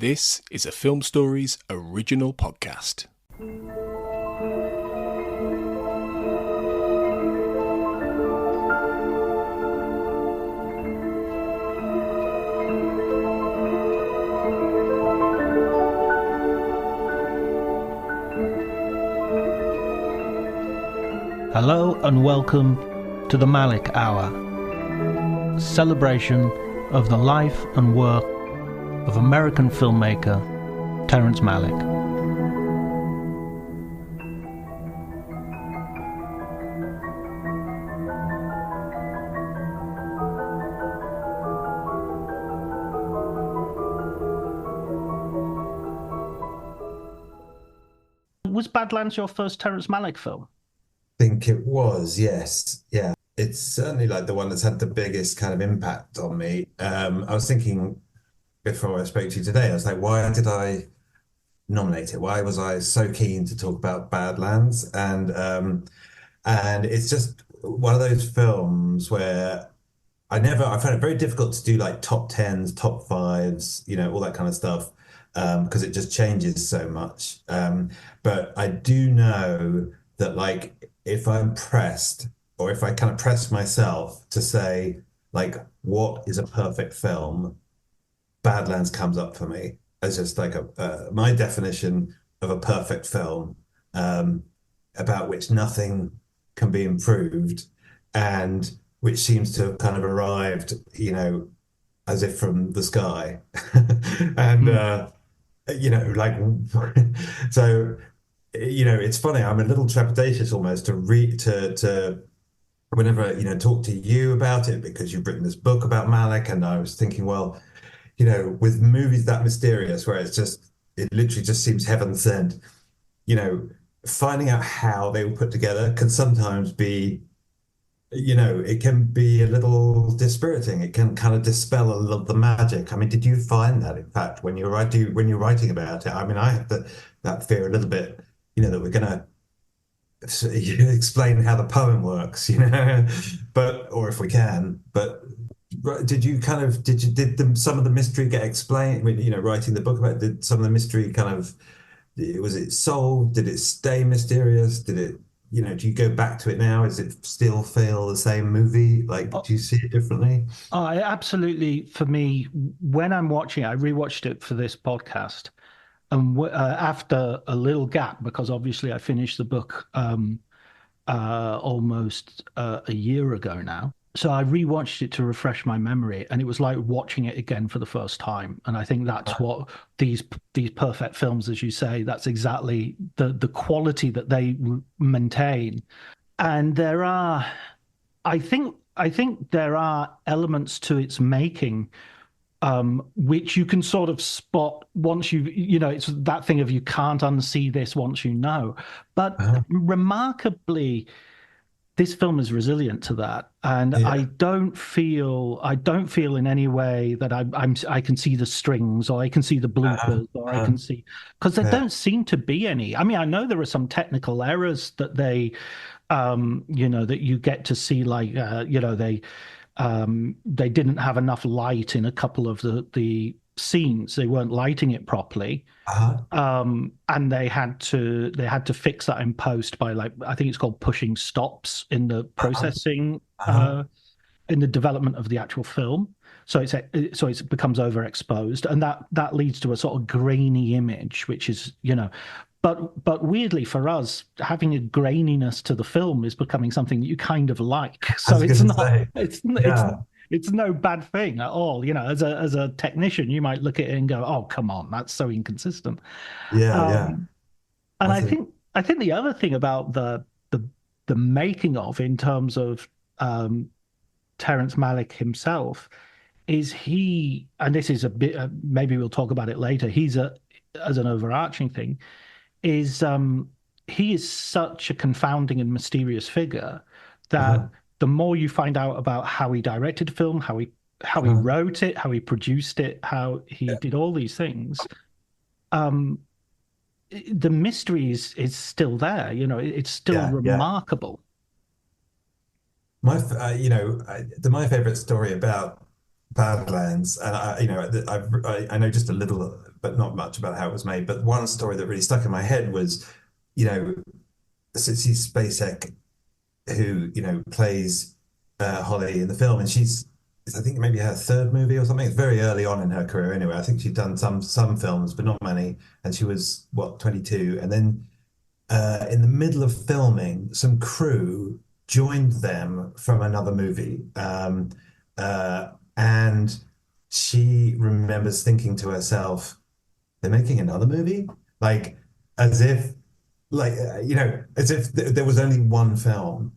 This is a Film Stories original podcast. Hello and welcome to the Malick Hour, celebration of the life and work of American filmmaker Terrence Malick. Was Badlands your first Terrence Malick film? I think it was, yes. Yeah. It's certainly like the one that's had the biggest kind of impact on me. I was thinking before I spoke to you today, I was like, why did I nominate it? Why was I so keen to talk about Badlands? And it's just one of those films where I found it very difficult to do like top tens, top fives, all that kind of stuff, because it just changes so much. But I do know that like if I'm pressed, or if I kind of press myself to say like what is a perfect film, Badlands comes up for me as just like my definition of a perfect film, about which nothing can be improved, and which seems to have kind of arrived, as if from the sky. And like so, it's funny. I'm a little trepidatious almost to read to whenever talk to you about it, because you've written this book about Malick, and I was thinking, well, with movies that mysterious, where it literally just seems heaven sent, finding out how they were put together can sometimes be, it can be a little dispiriting. It can kind of dispel a little of the magic. I mean, did you find that, in fact, when you're writing about it? I mean, I have that fear a little bit, that we're going to explain how the poem works, or if we can, but. Did some of the mystery get explained when, writing the book about it? Did some of the mystery was it solved? Did it stay mysterious? Did it, do you go back to it now? Is it still feel the same movie? Like, do you see it differently? Absolutely. For me, when I'm watching it, I rewatched it for this podcast. And after a little gap, because obviously I finished the book almost a year ago now. So I rewatched it to refresh my memory, and it was like watching it again for the first time. And I think that's what these perfect films, as you say, that's exactly the quality that they maintain. And I think there are elements to its making, which you can sort of spot once it's that thing of you can't unsee this once you know. But remarkably, this film is resilient to that, and yeah. I don't feel in any way that I can see the strings, or I can see the bloopers, or I can see, because there don't seem to be any. I mean, I know there are some technical errors that they, that you get to see, like they didn't have enough light in a couple of the scenes. They weren't lighting it properly. And they had to fix that in post by, like, I think it's called pushing stops in the processing, in the development of the actual film. So it becomes overexposed, and that leads to a sort of grainy image, which is, but weirdly for us, having a graininess to the film is becoming something that you kind of like. So it's no bad thing at all. As a technician, you might look at it and go, "Oh, come on, that's so inconsistent." Yeah. And I think the other thing about the making of, in terms of Terrence Malick himself, is and this is a bit, maybe we'll talk about it later. As an overarching thing, is he is such a confounding and mysterious figure that. The more you find out about how he directed film, how he wrote it, how he produced it, how he did all these things, the mystery is still there. It's still remarkable. My favorite story about Badlands, and I know just a little, but not much about how it was made. But one story that really stuck in my head was, you know, Sissy Spacek, who plays Holly in the film, and I think maybe her third movie or something. It's very early on in her career, anyway. I think she'd done some films, but not many. And she was 22, and then in the middle of filming, some crew joined them from another movie. And she remembers thinking to herself, they're making another movie? Like, as if, as if there was only one film,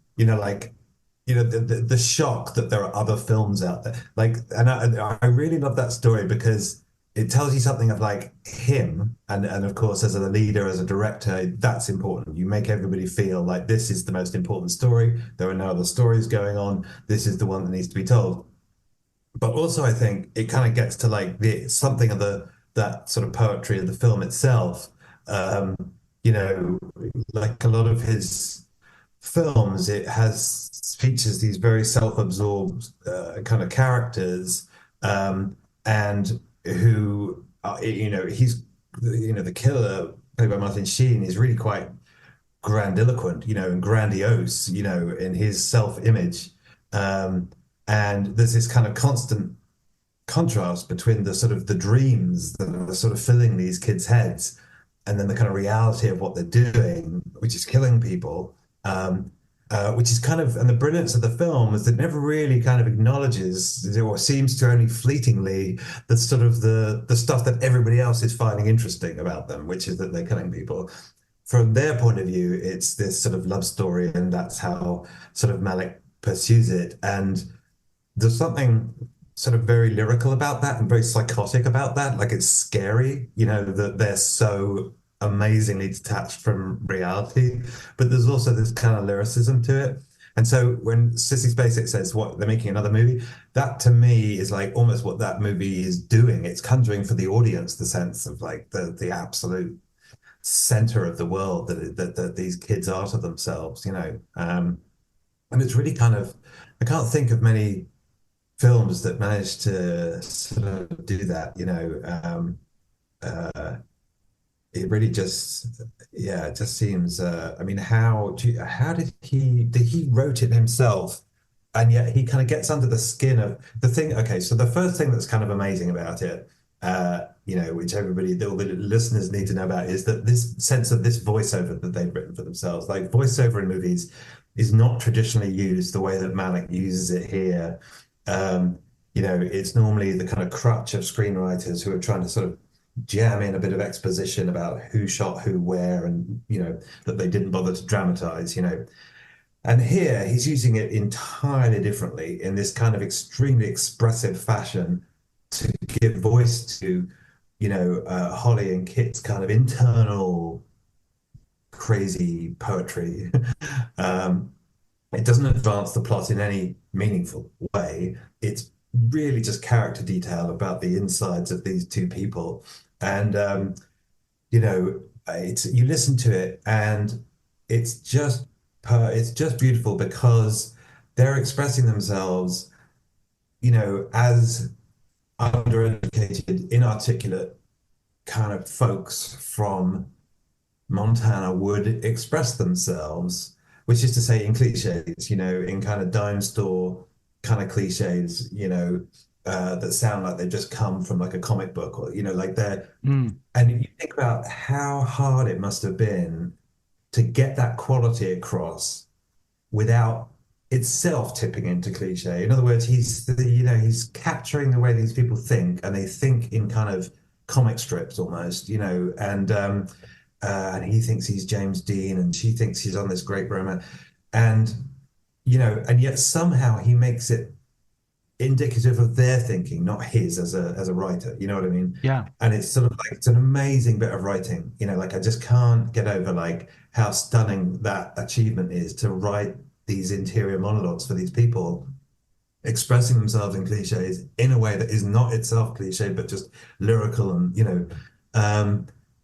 the shock that there are other films out there. Like, and I really love that story because it tells you something of like him, and of course, as a leader, as a director, that's important. You make everybody feel like this is the most important story. There are no other stories going on. This is the one that needs to be told. But also, I think it kind of gets to like something of that sort of poetry of the film itself. Um, like a lot of his films, it has features these very self-absorbed kind of characters, and who he's the killer played by Martin Sheen is really quite grandiloquent, and grandiose, in his self-image. And there's this kind of constant contrast between the sort of the dreams that are sort of filling these kids' heads and then the kind of reality of what they're doing, which is killing people. Which is kind of, and the brilliance of the film is that it never really kind of acknowledges or seems to only fleetingly the sort of the stuff that everybody else is finding interesting about them, which is that they're killing people. From their point of view, it's this sort of love story, and that's how sort of Malick pursues it. And there's something sort of very lyrical about that and very psychotic about that. Like it's scary, that they're so amazingly detached from reality, but there's also this kind of lyricism to it. And so when Sissy Spacek says what they're making another movie, that to me is like almost what that movie is doing. It's conjuring for the audience the sense of like the absolute center of the world that these kids are to themselves, and it's really kind of, I can't think of many films that manage to sort of do that, it really just, yeah, it just seems. I mean, how did he wrote it himself, and yet he kind of gets under the skin of the thing. Okay, so the first thing that's kind of amazing about it, which all the listeners need to know about, is that this sense of this voiceover that they've written for themselves, like voiceover in movies, is not traditionally used the way that Malick uses it here. It's normally the kind of crutch of screenwriters who are trying to sort of jam in a bit of exposition about who shot who where, and that they didn't bother to dramatize. And here he's using it entirely differently in this kind of extremely expressive fashion to give voice to Holly and Kit's kind of internal crazy poetry. It doesn't advance the plot in any meaningful way. It's really just character detail about the insides of these two people. And, you listen to it and it's just beautiful because they're expressing themselves, as undereducated, inarticulate kind of folks from Montana would express themselves, which is to say in cliches, in kind of dime store kind of cliches, that sound like they've just come from like a comic book or, like they're, and you think about how hard it must have been to get that quality across without itself tipping into cliche. In other words, he's capturing the way these people think, and they think in kind of comic strips almost, and he thinks he's James Dean, and she thinks he's on this great romance, and and yet somehow he makes it indicative of their thinking, not his as a writer. You know what I mean? Yeah. And it's sort of like it's an amazing bit of writing. Like I just can't get over like how stunning that achievement is to write these interior monologues for these people expressing themselves in cliches in a way that is not itself cliche, but just lyrical and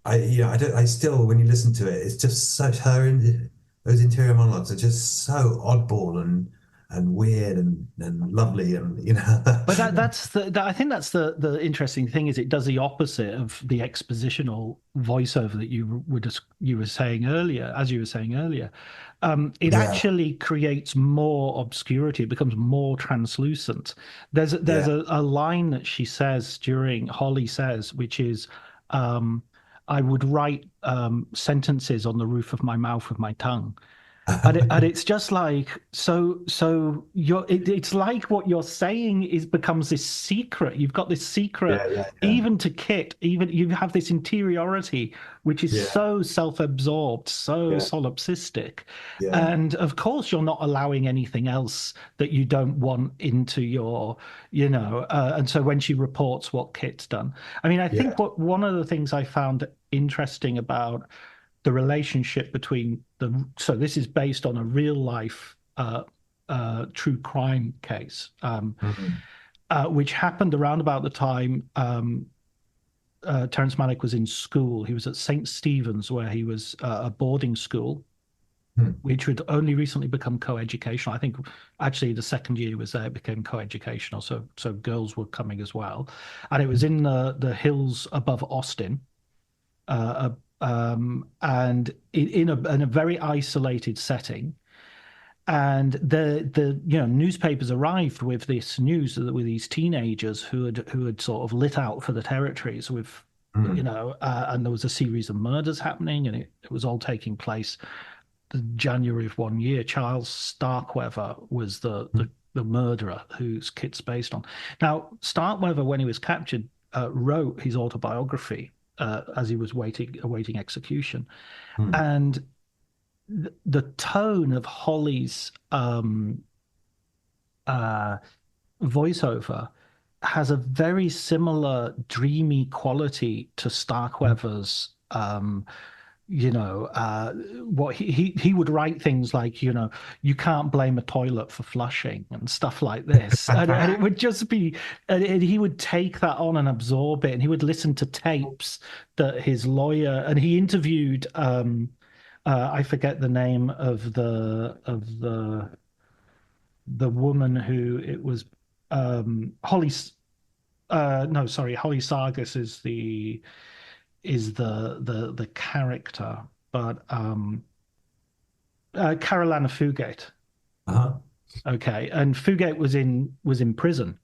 I still, when you listen to it, it's just such those interior monologues are just so oddball and and weird and lovely, and But I think that's the interesting thing is it does the opposite of the expositional voiceover that you were saying earlier, as you were saying earlier. It yeah, actually creates more obscurity. It becomes more translucent. There's yeah. a line that Holly says, which is, "I would write sentences on the roof of my mouth with my tongue." And it's just like it's like what you're saying becomes this secret. You've got this secret, Yeah, yeah, yeah, even to Kit, even you have this interiority which is yeah, so self-absorbed, so yeah, solipsistic. yeah, And of course you're not allowing anything else that you don't want into and so when she reports what Kit's done, I mean, I yeah. think one of the things I found interesting about the relationship between so this is based on a real life true crime case, Mhm. which happened around about the time Terrence Malick was in school. He was at St. Stephen's, where he was a boarding school, Hmm. which had only recently become co-educational. I think actually the second year he was there, it became co-educational, so girls were coming as well, and it was in the hills above Austin. And in a very isolated setting. And the newspapers arrived with this news with these teenagers who had sort of lit out for the territories with Hmm. and there was a series of murders happening, and it was all taking place in January of one year. Charles Starkweather was the murderer whose Kit's based on. Now, Starkweather, when he was captured, wrote his autobiography as he was awaiting execution, Hmm. and the tone of Holly's uh, voiceover has a very similar dreamy quality to Starkweather's. What he would write things like, you can't blame a toilet for flushing and stuff like this, and it would just be, and he would take that on and absorb it, and he would listen to tapes that his lawyer, and he interviewed I forget the name of the woman who it was, Holly. No, sorry, Holly Sargis is the character, but Carolina Fugate. Uh-huh. Okay, and Fugate was in prison,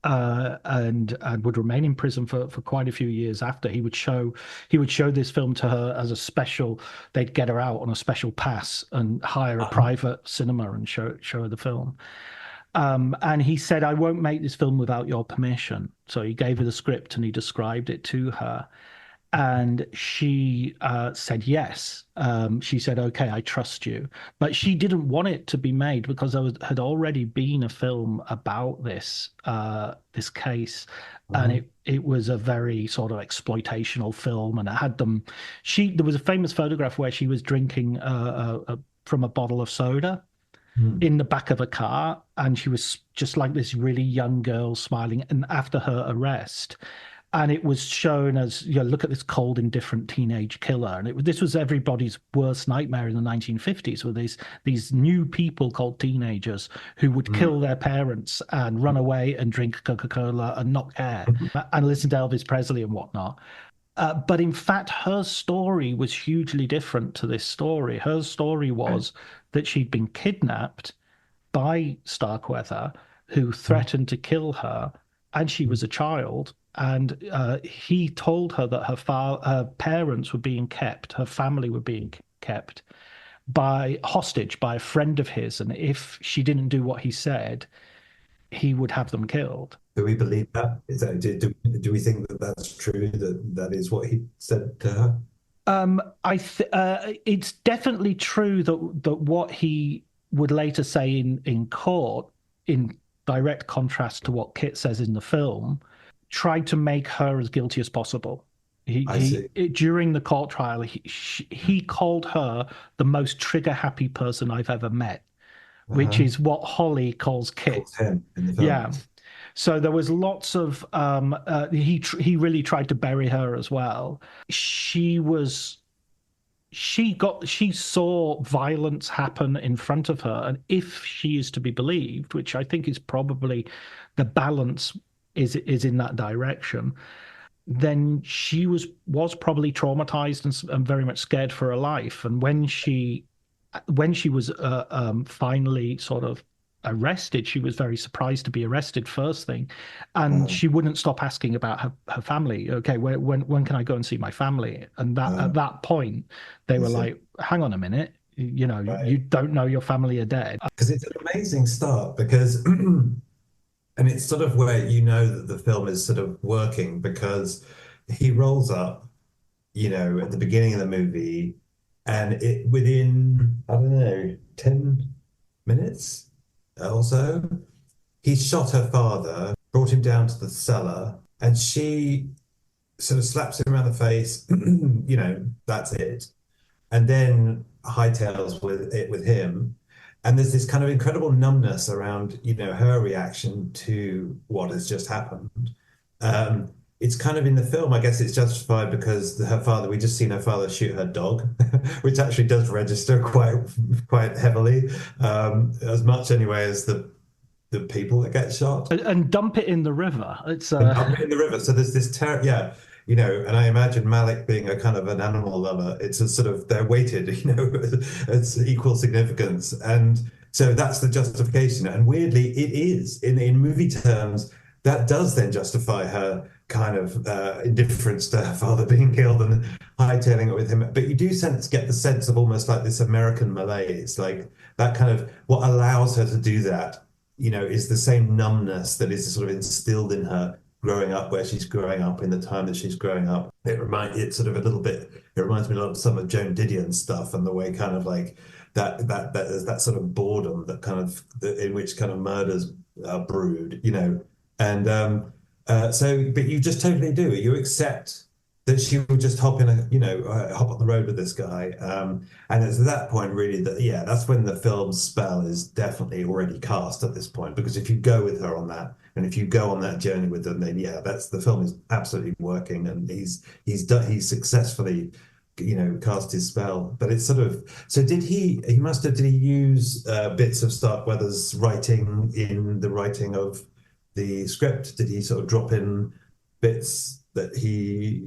and would remain in prison for quite a few years after. He would show this film to her as a special. They'd get her out on a special pass and hire a Uh-huh. private cinema and show her the film. And he said, "I won't make this film without your permission." So he gave her the script and he described it to her. And she said yes. She said, "Okay, I trust you." But she didn't want it to be made because had already been a film about this case, and Uh-huh. it was a very sort of exploitational film, and it had them. There was a famous photograph where she was drinking from a bottle of soda Hmm. in the back of a car, and she was just like this really young girl smiling. And after her arrest, and it was shown as, look at this cold, indifferent teenage killer. And this was everybody's worst nightmare in the 1950s, with these new people called teenagers who would Hmm. kill their parents and run away and drink Coca-Cola and not care and listen to Elvis Presley and whatnot. But in fact, her story was hugely different to this story. Her story was that she'd been kidnapped by Starkweather, who threatened to kill her, and she was a child. And he told her that her parents were being kept, her family were being kept by hostage by a friend of his, and if she didn't do what he said, he would have them killed. Do we believe that? Is that do we think that that's true? That that is what he said to her? It's definitely true that what he would later say in court, in direct contrast to what Kit says in the film, tried to make her as guilty as possible. I see. During the court trial, he called her the most trigger happy person I've ever met, which Uh-huh. is what Holly calls Kit. Calls him in the film. Yeah. So there was lots of he really tried to bury her as well. She was she saw violence happen in front of her, and if she is to be believed, which I think is probably the balance is in that direction, then she was probably traumatized and very much scared for her life. And when she was finally sort of arrested, she was very surprised to be arrested first thing, and she wouldn't stop asking about her family. Okay, when can I go and see my family? And that at that point, they were like, "Hang on a minute, you don't know your family are dead." Because it's an amazing start because, and it's sort of where you know that the film is sort of working because he rolls up, at the beginning of the movie, and it within, I don't know, 10 minutes or so, he shot her father, brought him down to the cellar, and she sort of slaps him around the face, that's it. And then hightails with him. And there's this kind of incredible numbness around, her reaction to what has just happened. It's kind of in the film, I guess it's justified because we just seen her father shoot her dog, which actually does register quite heavily, as much anyway as the people that get shot. And dump it in the river. And dump it in the river. So there's this and I imagine Malick being a kind of an animal lover. It's a sort of, they're weighted, it's equal significance. And so that's the justification. And weirdly, it is in movie terms, that does then justify her kind of indifference to her father being killed and hightailing it with him. But you do get the sense of almost like this American malaise, like that kind of what allows her to do that, is the same numbness that is sort of instilled in her growing up where she's growing up in the time that she's growing up. It reminds me a lot of some of Joan Didion's stuff and the way kind of like that sort of boredom that kind of in which kind of murders are brewed, and but you just totally do. You accept that she would just hop on the road with this guy. And it's at that point really that's when the film's spell is definitely already cast at this point, because if you go with her on that, and if you go on that journey with them, then the film is absolutely working, and he's successfully, cast his spell. But it's sort of, so did he use bits of Starkweather's writing in the writing of the script? Did he sort of drop in bits that he,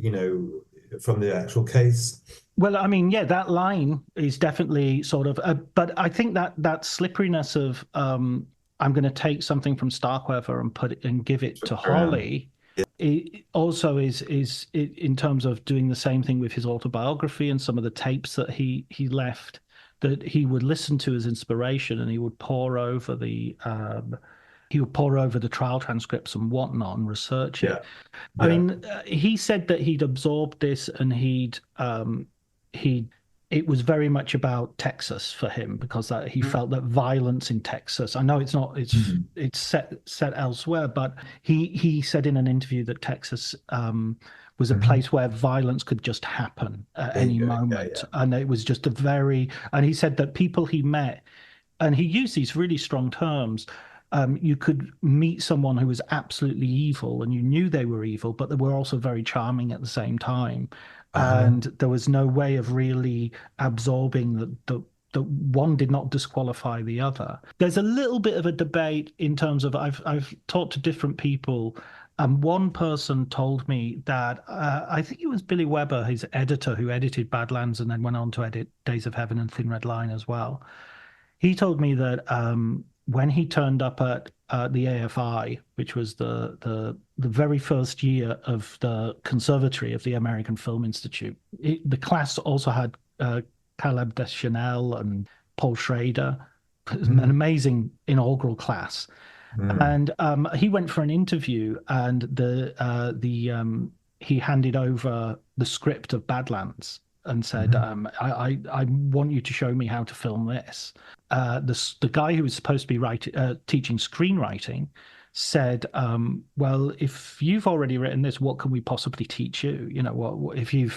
from the actual case? Well, I mean, that line is definitely sort of, but I think that slipperiness of I'm going to take something from Starkweather and put it and give it to Holly. Yeah. It also is in terms of doing the same thing with his autobiography and some of the tapes that he left that he would listen to as inspiration, and he would pour over the trial transcripts and whatnot and research it. Yeah. I mean, he said that he'd absorbed this and it was very much about Texas for him, because he felt that violence in Texas, I know it's not, it's set elsewhere, but he said in an interview that Texas was a place where violence could just happen at any moment. And it was just and he said that people he met, and he used these really strong terms, you could meet someone who was absolutely evil and you knew they were evil, but they were also very charming at the same time. And there was no way of really absorbing that one did not disqualify the other. There's a little bit of a debate in terms of, I've talked to different people, and one person told me that I think it was Billy Weber, his editor, who edited Badlands and then went on to edit Days of Heaven and Thin Red Line as well. He told me that when he turned up at the AFI, which was the very first year of the conservatory of the American Film Institute, the class also had Caleb Deschanel and Paul Schrader. It was an amazing inaugural class. And he went for an interview, and he handed over the script of Badlands and said, I want you to show me how to film this. The guy who was supposed to be teaching screenwriting said, well, if you've already written this, what can we possibly teach you? What if you're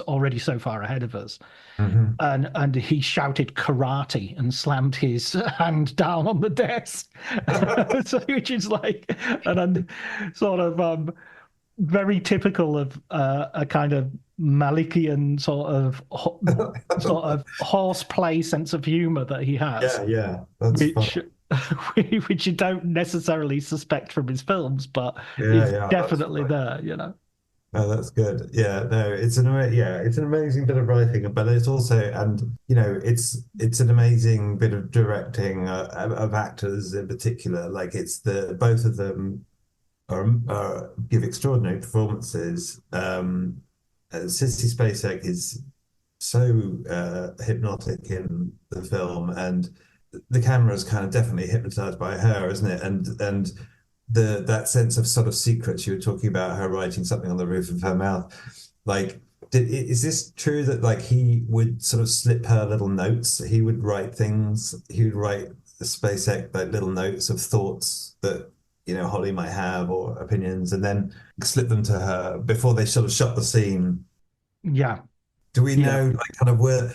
already so far ahead of us. And he shouted karate and slammed his hand down on the desk. So, which is like sort of very typical of a kind of Malickian sort of horseplay sense of humor that he has, yeah, that's fun. which which you don't necessarily suspect from his films, but Yeah, is yeah, that's definitely fun. there, you know. Oh, that's good. Yeah, no, it's an amazing bit of writing, but it's also, and it's an amazing bit of directing of actors in particular. Like it's the both of them are give extraordinary performances. Sissy Spacek is so hypnotic in the film, and the camera is kind of definitely hypnotized by her, isn't it? And that sense of sort of secrets you were talking about, her writing something on the roof of her mouth. Like, is this true that like he would sort of slip her little notes? He would write things. He would write the SpaceX like little notes of thoughts that Holly might have or opinions, and then slip them to her before they sort of shot the scene. Yeah, Do we yeah. know like kind of where?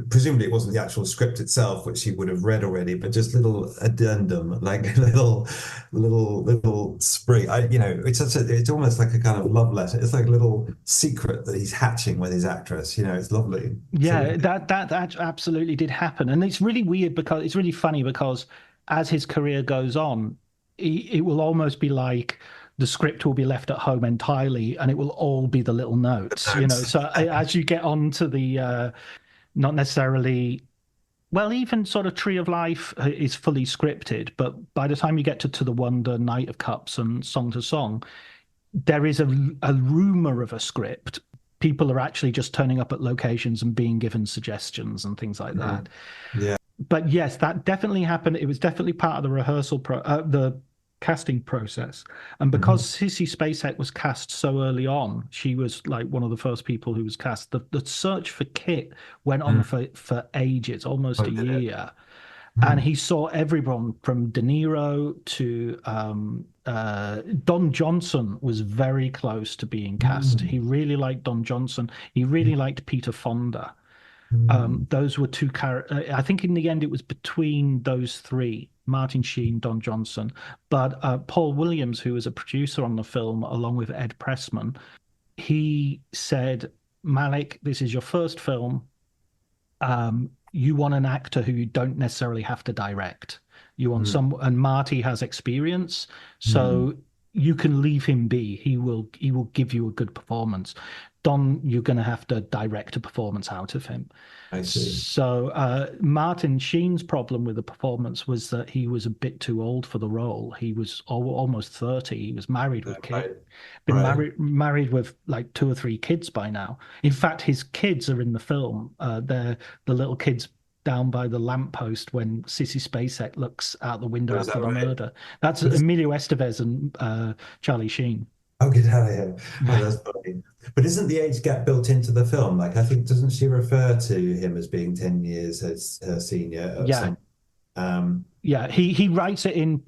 Presumably it wasn't the actual script itself, which he would have read already, but just little addendum, like little spring. It's almost like a kind of love letter. It's like a little secret that he's hatching with his actress. It's lovely. Yeah, that absolutely did happen, and it's really weird because it's really funny because as his career goes on, it will almost be like the script will be left at home entirely, and it will all be the little notes, So as you get on to the not necessarily, well, even sort of Tree of Life is fully scripted, but by the time you get to the Wonder, Knight of Cups, and Song to Song, there is a rumor of a script. People are actually just turning up at locations and being given suggestions and things like that. Yeah. But yes, that definitely happened. It was definitely part of the the casting process. And because Sissy Spacek was cast so early on, she was like one of the first people who was cast. The search for Kit went on for ages, almost a year. And he saw everyone from De Niro to Don Johnson was very close to being cast. He really liked Don Johnson. He really liked Peter Fonda. Those were two characters. I think in the end it was between those three, Martin Sheen, Don Johnson. But Paul Williams, who was a producer on the film, along with Ed Pressman, he said, Malick, this is your first film. You want an actor who you don't necessarily have to direct. You want and Marty has experience, so you can leave him be. He will give you a good performance. Don, you're going to have to direct a performance out of him. I see. So Martin Sheen's problem with the performance was that he was a bit too old for the role. He was almost 30. He was married with kids. Married with like 2 or 3 kids by now. In fact, his kids are in the film. They're the little kids down by the lamppost when Sissy Spacek looks out the window after the murder. That's Emilio Estevez and Charlie Sheen. Oh, get out of here. Oh, that's funny. But isn't the age gap built into the film? Like, I think, doesn't she refer to him as being 10 years as her senior? Yeah, he writes it in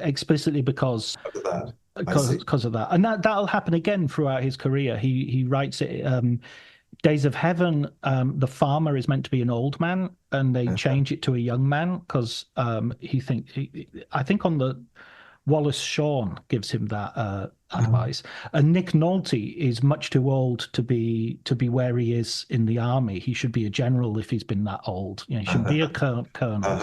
explicitly because of that. And that'll happen again throughout his career. He writes it. Days of Heaven, the farmer is meant to be an old man, and they change it to a young man because I think on the Wallace Shawn gives him that advice. And Nick Nolte is much too old to be where he is in the army. He should be a general if he's been that old. He should be a colonel.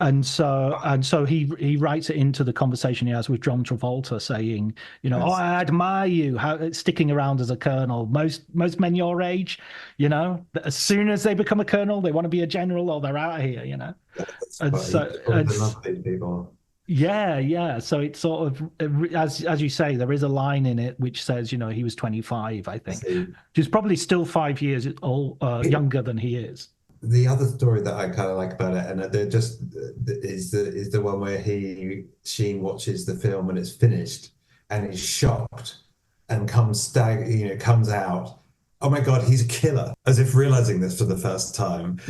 And so he writes it into the conversation he has with John Travolta, saying, oh, I admire you, sticking around as a colonel. Most men your age, as soon as they become a colonel, they want to be a general or they're out of here. People. Yeah. So it's sort of, as you say, there is a line in it which says, he was 25, I think, which is probably still 5 years younger than he is. The other story that I kind of like about it, and is the one where Sheen watches the film when it's finished and he's shocked and comes out. Oh my God, he's a killer, as if realizing this for the first time.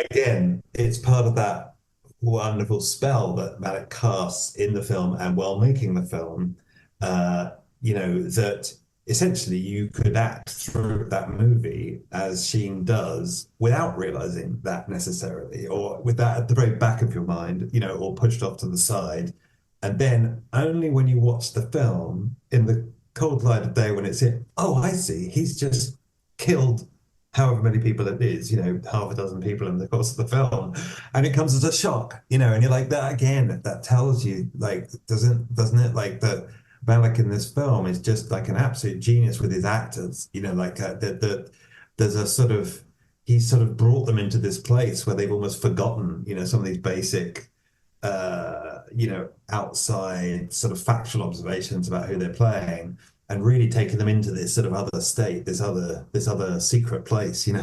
Again, it's part of that wonderful spell that Malick casts in the film and while making the film, that essentially you could act through that movie as Sheen does without realizing that necessarily, or with that at the very back of your mind, or pushed off to the side. And then only when you watch the film in the cold light of day when it's here. Oh, I see. He's just killed however many people it is, half a dozen people in the course of the film. And it comes as a shock, and you're like, that again, that tells you, like, doesn't it, like, that Malick in this film is just like an absolute genius with his actors, like that there's a sort of, he's sort of brought them into this place where they've almost forgotten, some of these basic outside sort of factual observations about who they're playing, and really taking them into this sort of other state, this other secret place, and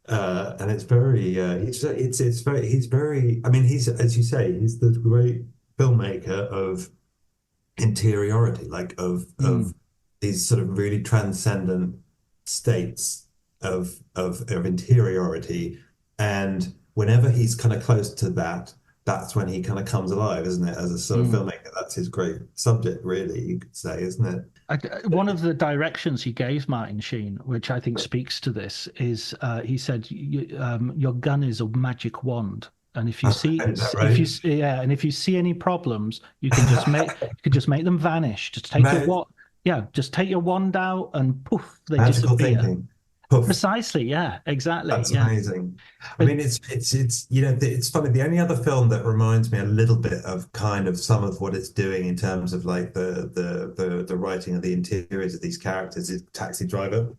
it's very, he's very. I mean, he's, as you say, he's the great filmmaker of interiority, like of these sort of really transcendent states of interiority, and whenever he's kind of close to that, that's when he kind of comes alive, isn't it? As a sort of filmmaker, that's his great subject, really, you could say, isn't it? One of the directions he gave Martin Sheen, which I think speaks to this, is he said, "Your gun is a magic wand, and if you see, if you see any problems, you can just make them vanish. Just take just take your wand out, and poof, they Magical disappear." thinking. Poof. Precisely, yeah, exactly. That's amazing. I mean, it's it's funny. The only other film that reminds me a little bit of kind of some of what it's doing in terms of like the writing of the interiors of these characters is Taxi Driver.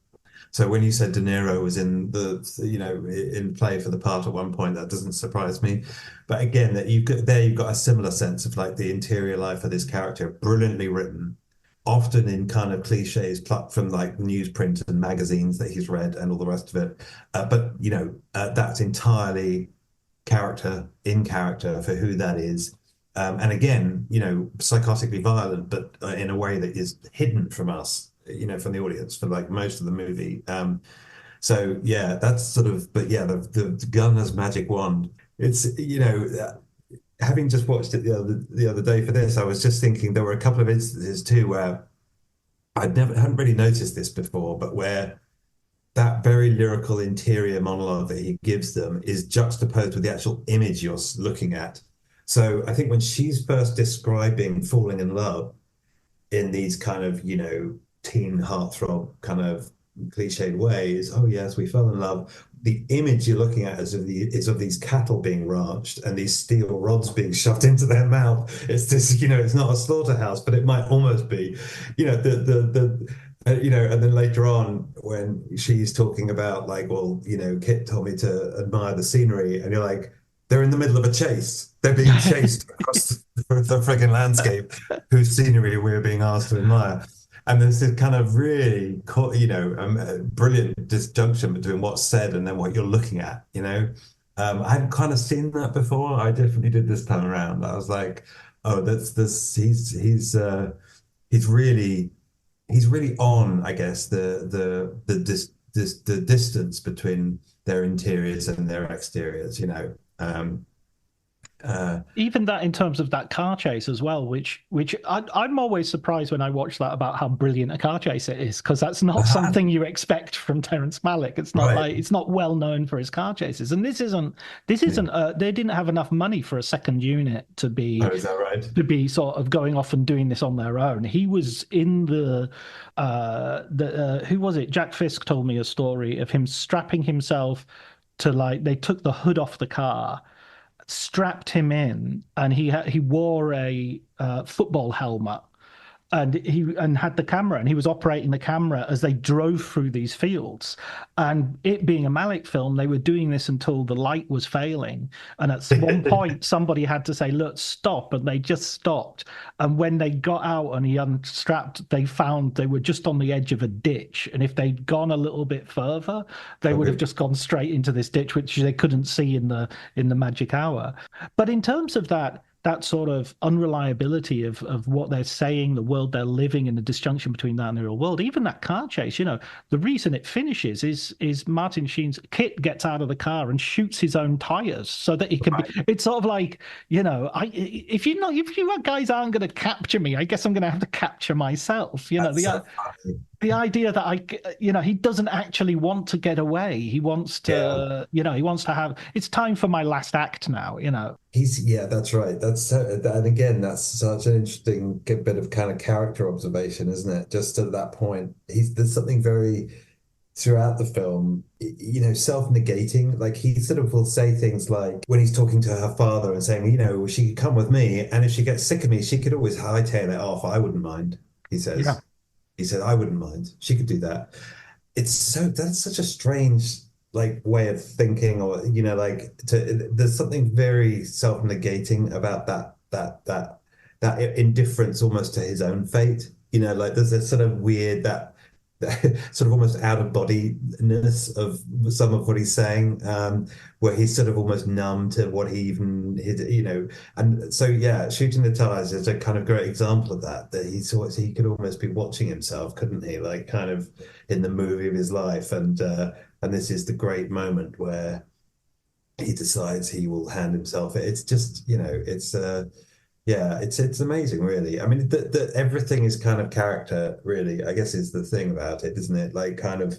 So when you said De Niro was in in play for the part at one point, that doesn't surprise me. But again, that you've got a similar sense of like the interior life of this character, brilliantly written, often in kind of cliches plucked from like newsprint and magazines that he's read and all the rest of it. But that's entirely in character for who that is. And again, psychotically violent, but in a way that is hidden from us, from the audience for like most of the movie. So yeah, that's sort of, but yeah, the gun as magic wand. It's, having just watched it the other day for this, I was just thinking there were a couple of instances too where hadn't really noticed this before, but where that very lyrical interior monologue that he gives them is juxtaposed with the actual image you're looking at. So I think when she's first describing falling in love in these kind of, teen heartthrob kind of cliched ways, oh yes, we fell in love. The image you're looking at is of these cattle being ranched and these steel rods being shoved into their mouth. It's this, it's not a slaughterhouse, but it might almost be, and then later on when she's talking about like, well, Kit told me to admire the scenery, and you're like, they're in the middle of a chase. They're being chased across the frigging landscape, whose scenery we're being asked to admire. And there's this kind of really, brilliant disjunction between what's said and then what you're looking at, I hadn't kind of seen that before. I definitely did this time around. I was like, oh, he's really on, I guess, the distance between their interiors and their exteriors, Even that in terms of that car chase as well, which I'm always surprised when I watch that about how brilliant a car chase it is, because that's not something you expect from Terrence Malick. It's not like, it's not well known for his car chases, and this isn't. They didn't have enough money for a second unit to be. Oh, is that right? To be sort of going off and doing this on their own. He was in the who was it? Jack Fisk told me a story of him strapping himself to, like, they took the hood off the car, strapped him in, and he wore a football helmet, and he had the camera, and he was operating the camera as they drove through these fields. And it being a Malick film, they were doing this until the light was failing, and at one point somebody had to say, look, stop, and they just stopped. And when they got out and he unstrapped, they found they were just on the edge of a ditch, and if they'd gone a little bit further, they would have just gone straight into this ditch, which they couldn't see in the magic hour. But in terms of that sort of unreliability of what they're saying, the world they're living, and the disjunction between that and the real world, even that car chase, the reason it finishes is Martin Sheen's Kit gets out of the car and shoots his own tires so that he can be, it's sort of like, if you guys aren't going to capture me, I guess I'm going to have to capture myself, the idea that he doesn't actually want to get away. He wants to, he wants to have, it's time for my last act now, That's right. And again, that's such an interesting bit of kind of character observation, isn't it? Just at that point, there's something very throughout the film, self-negating. Like he sort of will say things like when he's talking to her father and saying, she could come with me, and if she gets sick of me, she could always hightail it off. I wouldn't mind, he says. Yeah. He said, I wouldn't mind. She could do that. That's such a strange way of thinking, or there's something very self-negating about that indifference almost to his own fate. There's a sort of weird that sort of almost out of bodiness of some of what he's saying, where he's sort of almost numb to what he even, and so Shooting the Stars is a kind of great example of that he could almost be watching himself, couldn't he? Like kind of in the movie of his life, and this is the great moment where he decides he will hand himself. It's just, it's amazing, really. I mean, everything is kind of character, really, I guess is the thing about it, isn't it? Like kind of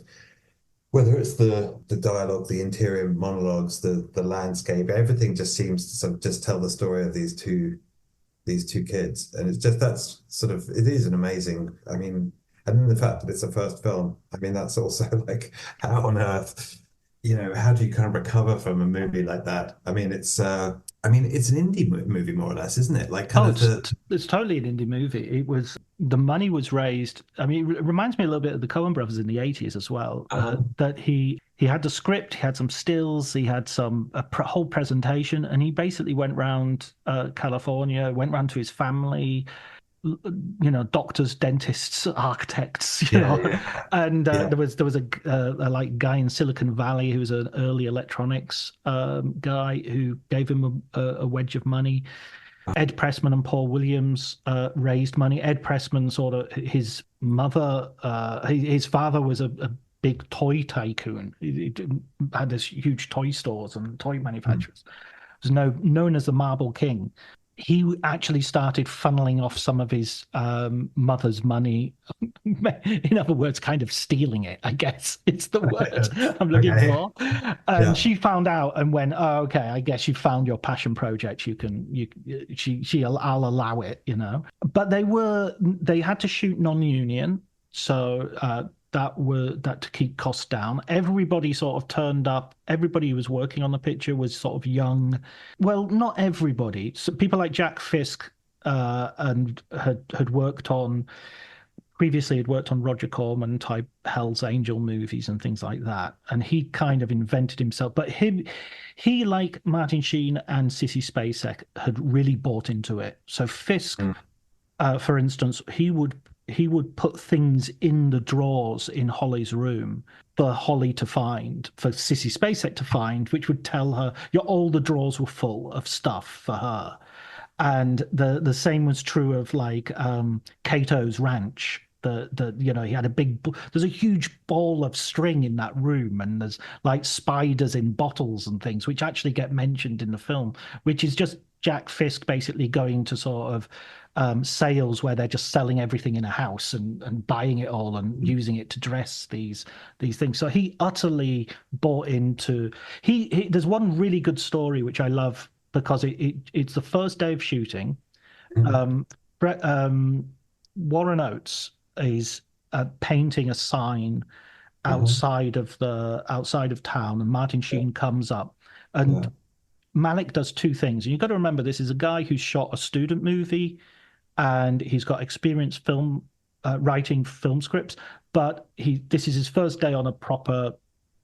whether it's the dialogue, the interior monologues, the landscape, everything just seems to sort of just tell the story of these two kids. And it is an amazing, I mean, and then the fact that it's a first film, I mean, that's also like, how on earth, how do you kind of recover from a movie like that? I mean, it's an indie movie, more or less, isn't it? Like it's totally an indie movie. The money was raised. I mean, it reminds me a little bit of the Coen brothers in the 80s as well. That he had the script, he had some stills, he had a whole presentation, and he basically went around California, went round to his family, doctors, dentists, architects, and there was a guy in Silicon Valley who was an early electronics guy who gave him a wedge of money. Ed Pressman and Paul Williams raised money. Ed Pressman his father was a big toy tycoon. He had this huge toy stores and toy manufacturers. He was known as the Marble King. He actually started funneling off some of his mother's money. In other words, kind of stealing it, I guess. It's the word I'm looking for. And she found out and went, "Oh, okay, I guess you found your passion project. I'll allow it, But they had to shoot non-union. So that to keep costs down. Everybody sort of turned up. Everybody who was working on the picture was sort of young. Well, not everybody. So people like Jack Fisk and had worked on Roger Corman type Hell's Angel movies and things like that. And he kind of invented himself. But he like Martin Sheen and Sissy Spacek had really bought into it. So Fisk, for instance, he would put things in the drawers in Holly's room for Holly to find, for Sissy Spacek to find, which would tell her all the drawers were full of stuff for her. And the same was true of Cato's ranch. He had there's a huge ball of string in that room, and there's like spiders in bottles and things, which actually get mentioned in the film, which is just Jack Fisk basically going to sort of sales where they're just selling everything in a house and buying it all and using it to dress these things. So he utterly bought into. There's one really good story which I love because it's the first day of shooting. Warren Oates is painting a sign outside of town, and Martin Sheen comes up and. Malick does two things. And you've got to remember, this is a guy who's shot a student movie and he's got experience writing film scripts, but this is his first day on a proper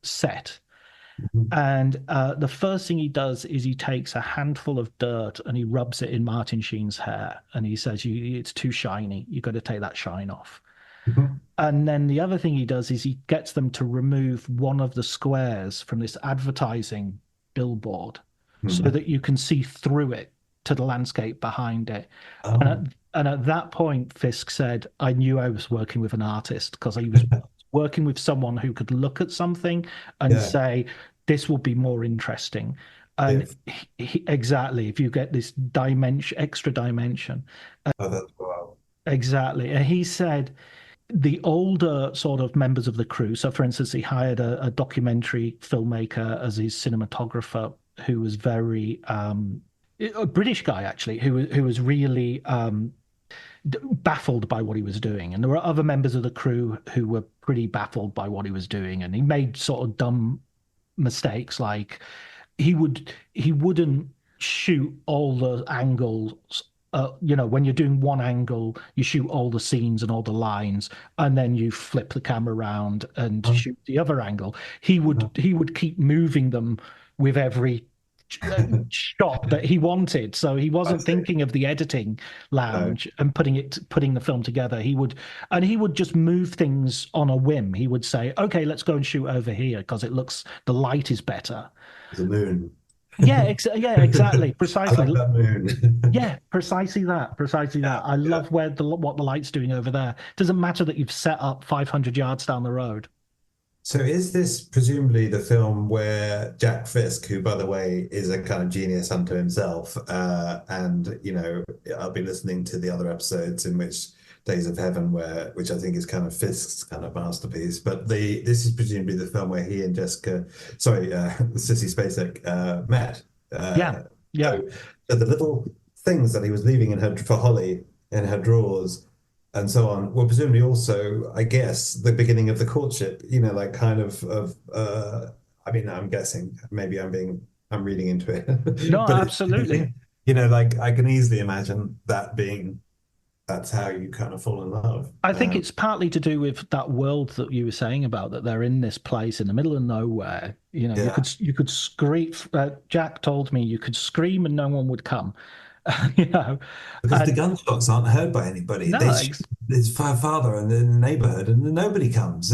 set. And the first thing he does is he takes a handful of dirt and he rubs it in Martin Sheen's hair. And he says, it's too shiny. You've got to take that shine off. And then the other thing he does is he gets them to remove one of the squares from this advertising billboard. So that you can see through it to the landscape behind it. And at that point, Fisk said, I knew I was working with an artist because he was working with someone who could look at something and say, this will be more interesting. And exactly, if you get this extra dimension. That's wow. Exactly. And he said, the older sort of members of the crew. So, for instance, he hired a documentary filmmaker as his cinematographer, who was very a British guy actually, who was really baffled by what he was doing, and there were other members of the crew who were pretty baffled by what he was doing, and he made sort of dumb mistakes, like he wouldn't shoot all the angles. When you're doing one angle, you shoot all the scenes and all the lines, and then you flip the camera around and shoot the other angle. He would keep moving them with every shot that he wanted. So he wasn't thinking of the editing lounge and putting the film together. He would just move things on a whim. He would say, "Okay, let's go and shoot over here because the light is better." The moon. Yeah, exactly, precisely. I like that moon. Yeah, precisely that. I love what the light's doing over there. Doesn't matter that you've set up 500 yards down the road. So is this presumably the film where Jack Fisk, who, by the way, is a kind of genius unto himself, and, I'll be listening to the other episodes in which Days of Heaven, which I think is kind of Fisk's kind of masterpiece, but this is presumably the film where he and Sissy Spacek met. Yeah. So the little things that he was leaving for Holly in her drawers and so on were presumably also, I guess, the beginning of the courtship. Like kind of I'm guessing, maybe I'm reading into it. No, but absolutely. Like I can easily imagine that's how you kind of fall in love. I think it's partly to do with that world that you were saying about, that they're in this place in the middle of nowhere. You could scream. Jack told me you could scream and no one would come. Because the gunshots aren't heard by anybody. No, there's father in the neighborhood and nobody comes.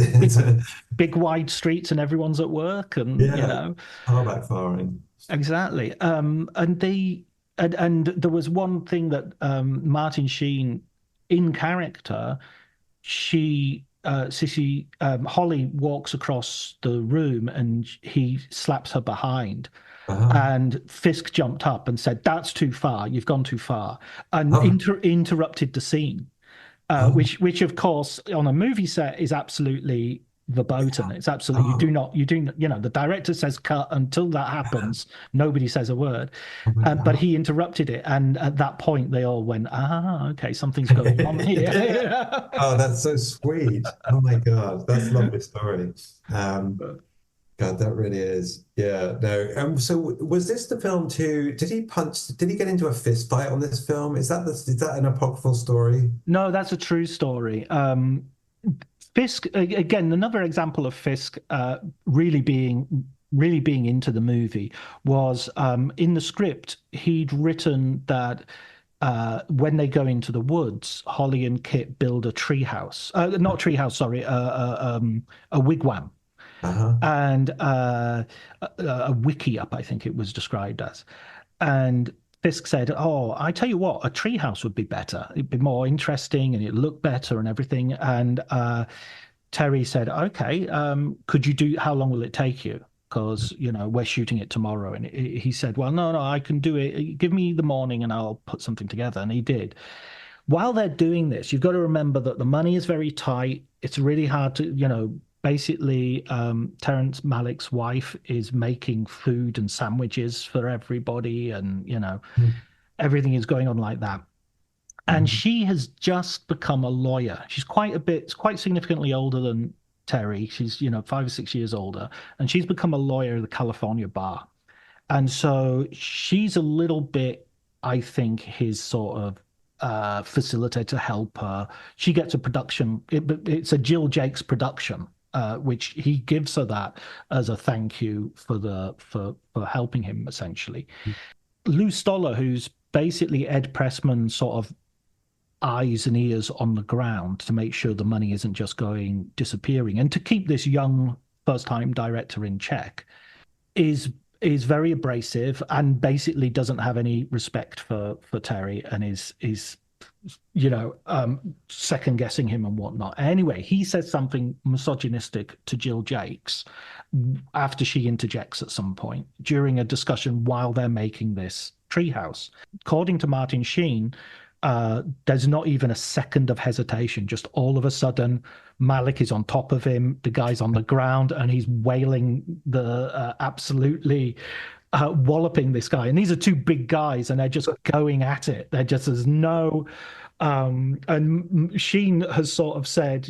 Big wide streets and everyone's at work, and car backfiring. Exactly. And there was one thing that Martin Sheen, in character, Holly walks across the room and he slaps her behind. And Fisk jumped up and said, "That's too far. You've gone too far," and interrupted the scene, which of course on a movie set is absolutely verboten. It's absolutely the director says cut. Until that happens, nobody says a word. But he interrupted it, and at that point they all went, okay, something's going on here. Oh, that's so sweet. Oh my God, that's a lovely story. God, that really is. Yeah, no. So was this the film too? Did he get into a fist fight on this film? Is that an apocryphal story? No, that's a true story. Fisk, again, another example of Fisk really being into the movie was in the script. He'd written that when they go into the woods, Holly and Kit build a treehouse. Not treehouse, sorry, a wigwam. And a wickiup, I think it was described as. And Fisk said, "Oh, I tell you what, a treehouse would be better. It'd be more interesting and it'd look better and everything." And Terry said, "Okay, how long will it take you? Because, we're shooting it tomorrow." And he said, "Well, no, I can do it. Give me the morning and I'll put something together." And he did. While they're doing this, you've got to remember that the money is very tight. It's really hard to, basically, Terrence Malick's wife is making food and sandwiches for everybody, and everything is going on like that. And she has just become a lawyer. She's quite significantly older than Terry. She's 5 or 6 years older, and she's become a lawyer at the California bar. And so she's a little bit, I think, his sort of facilitator, helper. She gets a production. It's a Jill Jakes production. Which he gives her that as a thank you for helping him, essentially. Lou Stoller, who's basically Ed Pressman's sort of eyes and ears on the ground to make sure the money isn't just disappearing, and to keep this young first-time director in check, is very abrasive and basically doesn't have any respect for Terry, and is second guessing him and whatnot. Anyway, he says something misogynistic to Jill Jakes after she interjects at some point during a discussion while they're making this treehouse. According to Martin Sheen, There's not even a second of hesitation. Just all of a sudden, Malick is on top of him. The guy's on the ground, and he's wailing absolutely walloping this guy. And these are two big guys, and they're just going at it. There's no. And Sheen has sort of said,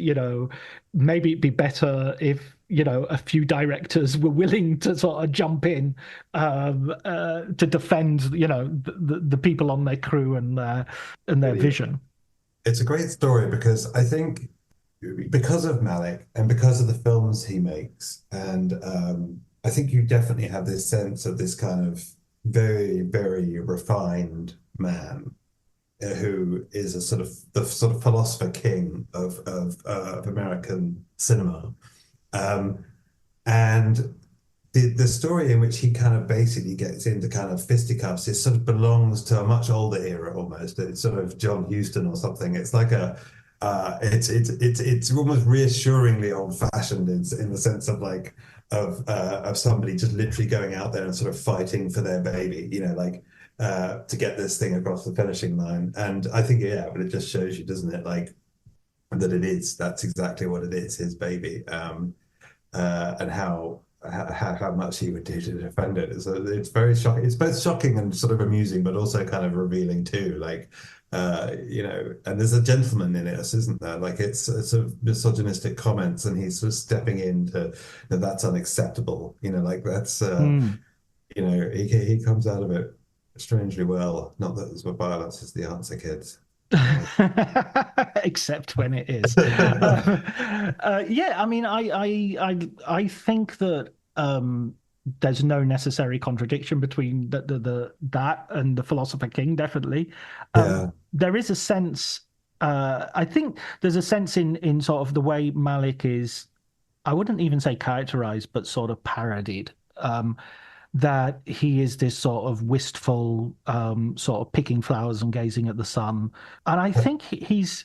maybe it'd be better if, a few directors were willing to sort of jump in to defend, the people on their crew and their vision. It's a great story because I think because of Malick and because of the films he makes, and I think you definitely have this sense of this kind of very, very refined man who is the sort of philosopher king of American cinema, and the story in which he kind of basically gets into kind of fisticuffs, it sort of belongs to a much older era almost. It's sort of John Huston or something. It's like it's almost reassuringly old-fashioned in the sense of like of somebody just literally going out there and sort of fighting for their baby, to get this thing across the finishing line. And I think, but it just shows you, doesn't it, like that's exactly what it is, his baby, and how much he would do to defend it. It's very shocking. It's both shocking and sort of amusing, but also kind of revealing too. And there's a gentleman in it, isn't there? Like it's sort of misogynistic comments, and he's sort of stepping into that's unacceptable. That's he comes out of it strangely well. Not that there's violence is the answer, kids. Except when it is. I mean, I think that there's no necessary contradiction between that and the Philosopher King, definitely. There is a sense, I think there's a sense in sort of the way Malick is, I wouldn't even say characterized, but sort of parodied. That he is this sort of wistful, sort of picking flowers and gazing at the sun. And I think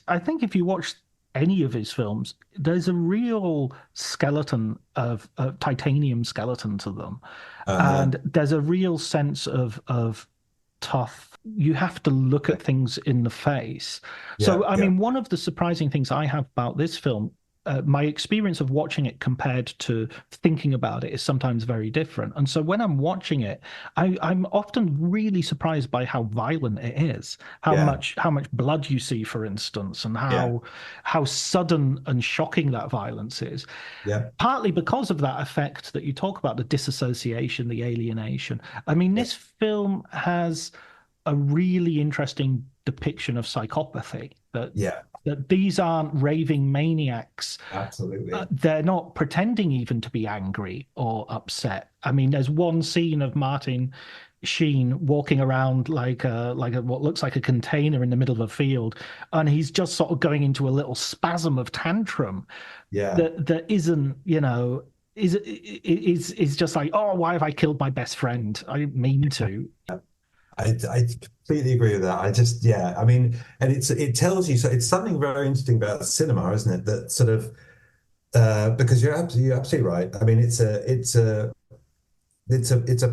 I think if you watch any of his films, there's a real skeleton of titanium skeleton to them. And there's a real sense of tough. You have to look at things in the face. So, I mean, one of the surprising things I have about this film, my experience of watching it compared to thinking about it is sometimes very different. And so when I'm watching it, I'm often really surprised by how violent it is, how much blood you see, for instance, and how sudden and shocking that violence is. Partly because of that effect that you talk about, the disassociation, the alienation. I mean, this film has a really interesting depiction of psychopathy that these aren't raving maniacs. Absolutely. They're not pretending even to be angry or upset. I mean, there's one scene of Martin Sheen walking around like what looks like a container in the middle of a field, and he's just sort of going into a little spasm of tantrum. That isn't, is just like, oh, why have I killed my best friend? I didn't mean to. I completely agree with that. I mean, and it tells you, so it's something very interesting about cinema, isn't it? That sort of because you're absolutely right. I mean, it's a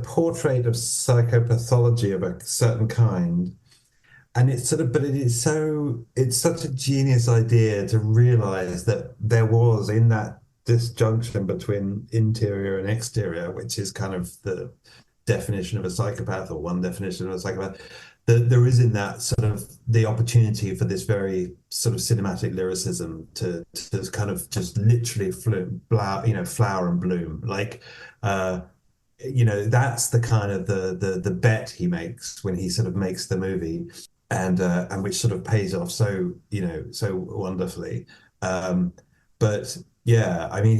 portrait of psychopathology of a certain kind, and it's such a genius idea to realize that there was in that disjunction between interior and exterior, which is kind of the definition of a psychopath, or one definition of a psychopath, there is in that sort of the opportunity for this very sort of cinematic lyricism to kind of just literally flower and bloom. That's the kind of the bet he makes when he sort of makes the movie, and which sort of pays off so wonderfully. But yeah, I mean,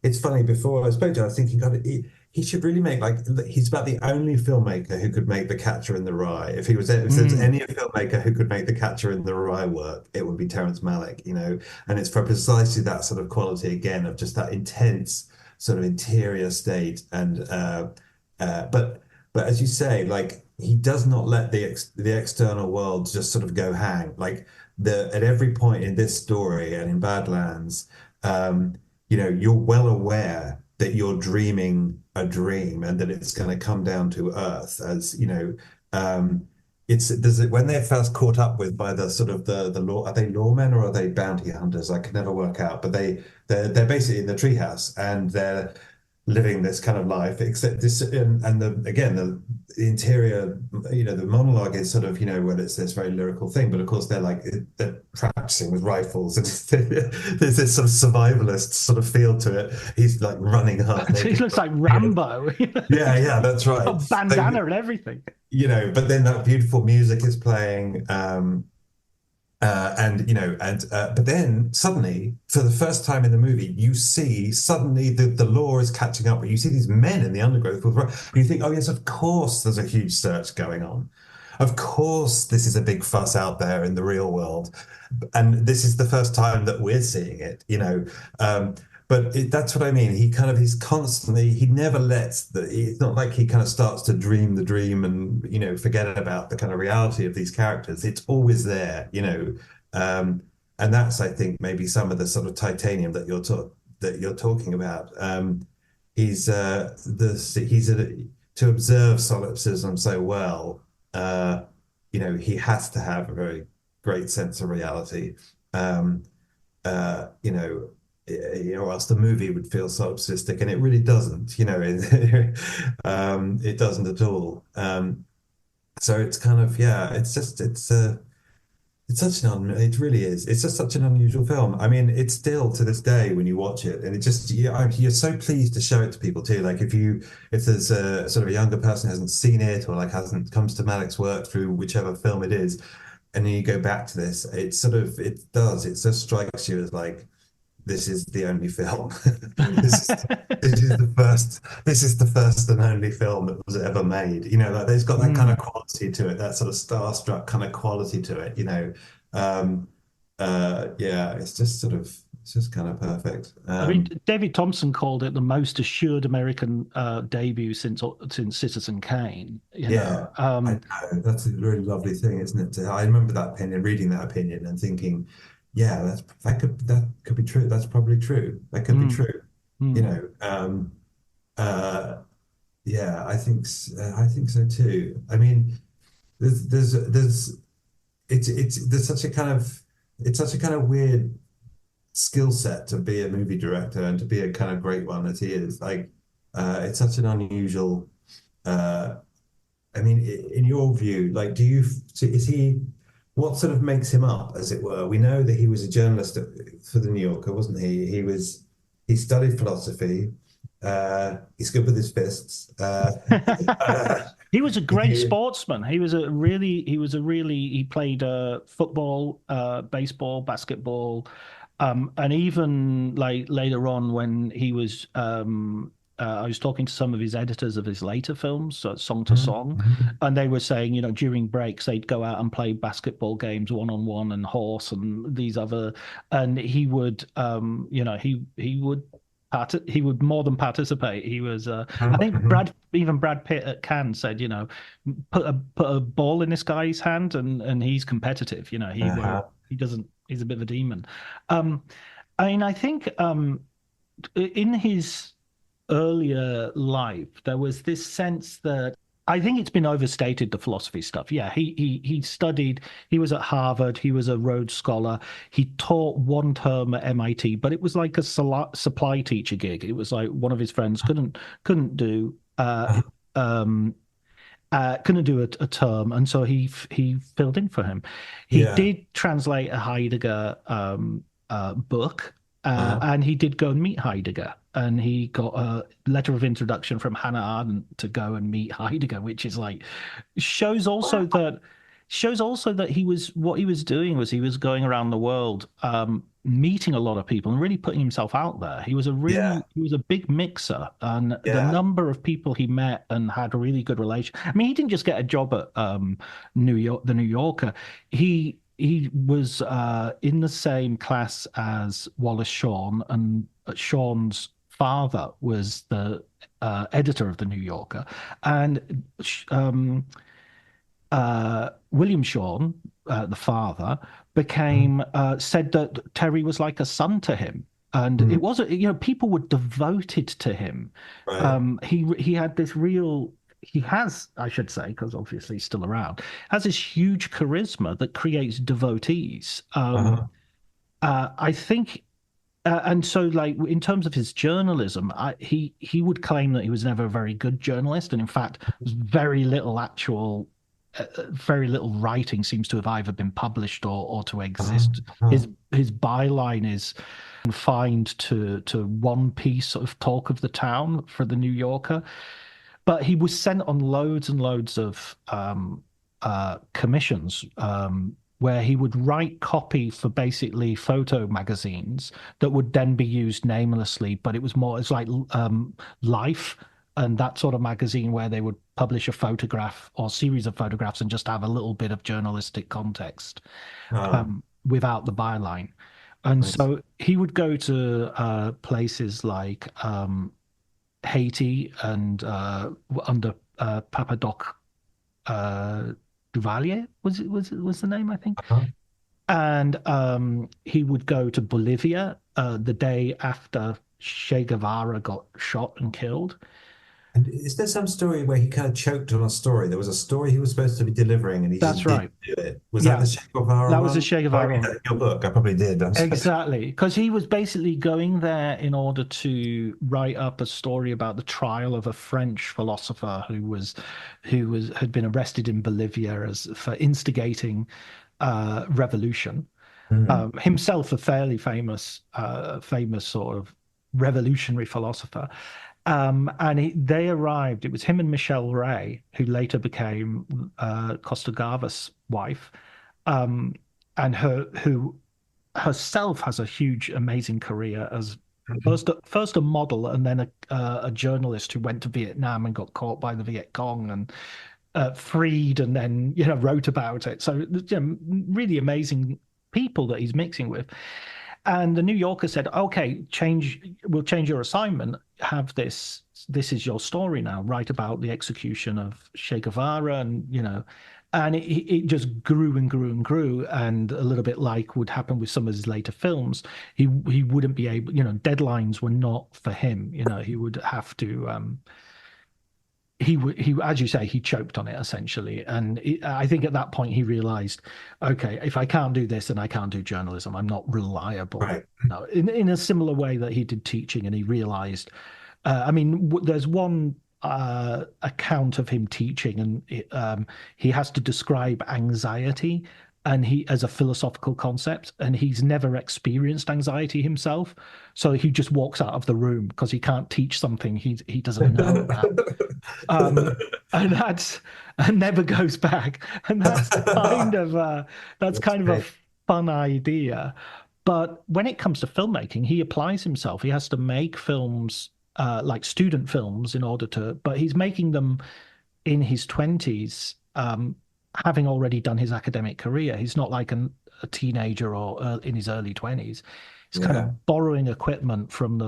it's funny, before I spoke to you, I was thinking, God, he should really make, he's about the only filmmaker who could make The Catcher in the Rye. If there's any filmmaker who could make The Catcher in the Rye work, it would be Terrence Malick, and it's for precisely that sort of quality, again, of just that intense sort of interior state. And but as you say, like, he does not let the external world just sort of go hang. Like, at every point in this story and in Badlands, you're well aware that you're dreaming a dream and that it's going to come down to earth, as when they're first caught up with by the sort of the law, are they lawmen or are they bounty hunters? I can never work out, but they're basically in the treehouse and they're living this kind of life, except this and the interior, the monologue is sort of, well, it's this very lyrical thing, but of course they're practicing with rifles and there's this sort of survivalist sort of feel to it. He's like running hard. He looks like Rambo. Yeah, that's right. A bandana and everything. But then that beautiful music is playing, but then suddenly, for the first time in the movie, you see suddenly the law is catching up. You see these men in the undergrowth and you think, oh yes, of course, there's a huge search going on. Of course, this is a big fuss out there in the real world, and this is the first time that we're seeing it. But that's what I mean. He's constantly, he never lets it's not like he kind of starts to dream the dream and, forget about the kind of reality of these characters. It's always there, and that's, I think, maybe some of the sort of titanium that you're talking about. To observe solipsism so well, he has to have a very great sense of reality. Or else the movie would feel solipsistic, and it really doesn't. It doesn't at all. So it's kind of it really is. It's just such an unusual film. I mean, it's still to this day when you watch it, and you're so pleased to show it to people too. Like if there's a sort of a younger person who hasn't seen it or like hasn't comes to Malick's work through whichever film it is, and then you go back to this, it just strikes you as like, this is the only film. This is the first and only film that was ever made. Like there's got that kind of quality to it, that sort of starstruck kind of quality to it. It's just kind of perfect. I mean, David Thompson called it the most assured American debut since Citizen Kane. I know. That's a really lovely thing, isn't it? I remember that opinion, reading that opinion, and thinking, yeah, that could be true. That's probably true. That could be true. I think so too. I mean, there's such a kind of weird skill set to be a movie director and to be a kind of great one as he is. Like, it's such an unusual. I mean, in your view, like, is he? What sort of makes him up, as it were? We know that he was a journalist for the New Yorker, wasn't he? He studied philosophy. He's good with his fists. He was a great sportsman. He played football, baseball, basketball, and even like later on when he was I was talking to some of his editors of his later films, Song to Song, and they were saying, during breaks they'd go out and play basketball games one-on-one and horse and these other, and he would, he would more than participate. He was, I think Brad Pitt at Cannes said, put a ball in this guy's hand and he's competitive. He doesn't. He's a bit of a demon. I mean, I think in his earlier life, there was this sense that I think it's been overstated, the philosophy stuff. Yeah, he studied, he was at Harvard, he was a Rhodes Scholar, he taught one term at MIT, but it was like a supply teacher gig. It was like one of his friends couldn't do a term, and so he filled in for him. He did translate a Heidegger book, and he did go and meet Heidegger. And he got a letter of introduction from Hannah Arendt to go and meet Heidegger, which is like shows also that he was doing was he was going around the world, meeting a lot of people and really putting himself out there. He was a big mixer, and the number of people he met and had a really good relation. I mean, he didn't just get a job at the New Yorker. He was in the same class as Wallace Shawn, and Shawn's father was the editor of the New Yorker, and William Shawn, the father, became said that Terry was like a son to him, and it wasn't. People were devoted to him. Right. He had this real he has, I should say, because obviously he's still around, has this huge charisma that creates devotees. Uh-huh. I think, and so like in terms of his journalism, he would claim that he was never a very good journalist, and in fact, there's very little writing seems to have either been published or to exist. Uh-huh. His byline is confined to one piece of talk of the town for the New Yorker. But he was sent on loads and loads of commissions where he would write copy for basically photo magazines that would then be used namelessly. But it's like Life and that sort of magazine where they would publish a photograph or series of photographs and just have a little bit of journalistic context Ah, without the byline. And nice. so he would go to places like Haiti and under Papadoc Duvalier was the name, I think. Uh-huh. And he would go to Bolivia the day after Che Guevara got shot and killed. And is there some story where he kind of choked on a story? There was a story he was supposed to be delivering and he That's just right. didn't do it. Was that Yeah, the Che Guevara that was the one? Che I Guevara read one. that in your book. I probably did. I'm sorry. Exactly, because he was basically going there in order to write up a story about the trial of a French philosopher who had been arrested in Bolivia as for instigating revolution. Hmm. Himself a fairly famous sort of revolutionary philosopher. They arrived. It was him and Michelle Ray, who later became Costa Gavras' wife, um, and who herself has a huge, amazing career as first a model and then a journalist who went to Vietnam and got caught by the Viet Cong and freed and then wrote about it. So really amazing people that he's mixing with. And the New Yorker said, "Okay, we'll change your assignment. Have this. This is your story now. Write about the execution of Che Guevara, and it just grew and grew and grew. And a little bit like would happen with some of his later films, he wouldn't be able. Deadlines were not for him. He would have to. He as you say, he choked on it essentially, and I think at that point he realized, okay, if I can't do this, then I can't do journalism. I'm not reliable. Right. No, in a similar way that he did teaching, and he realized. I mean, there's one account of him teaching, and he has to describe anxiety, and he as a philosophical concept, and he's never experienced anxiety himself, so he just walks out of the room because he can't teach something he doesn't know about. And that's and never goes back. And that's That's kind of a great. fun idea. But when it comes to filmmaking, he applies himself. He has to make films like student films in order to, but he's making them in his 20s, having already done his academic career. He's not like a teenager or in his early 20s. He's kind Yeah. of borrowing equipment from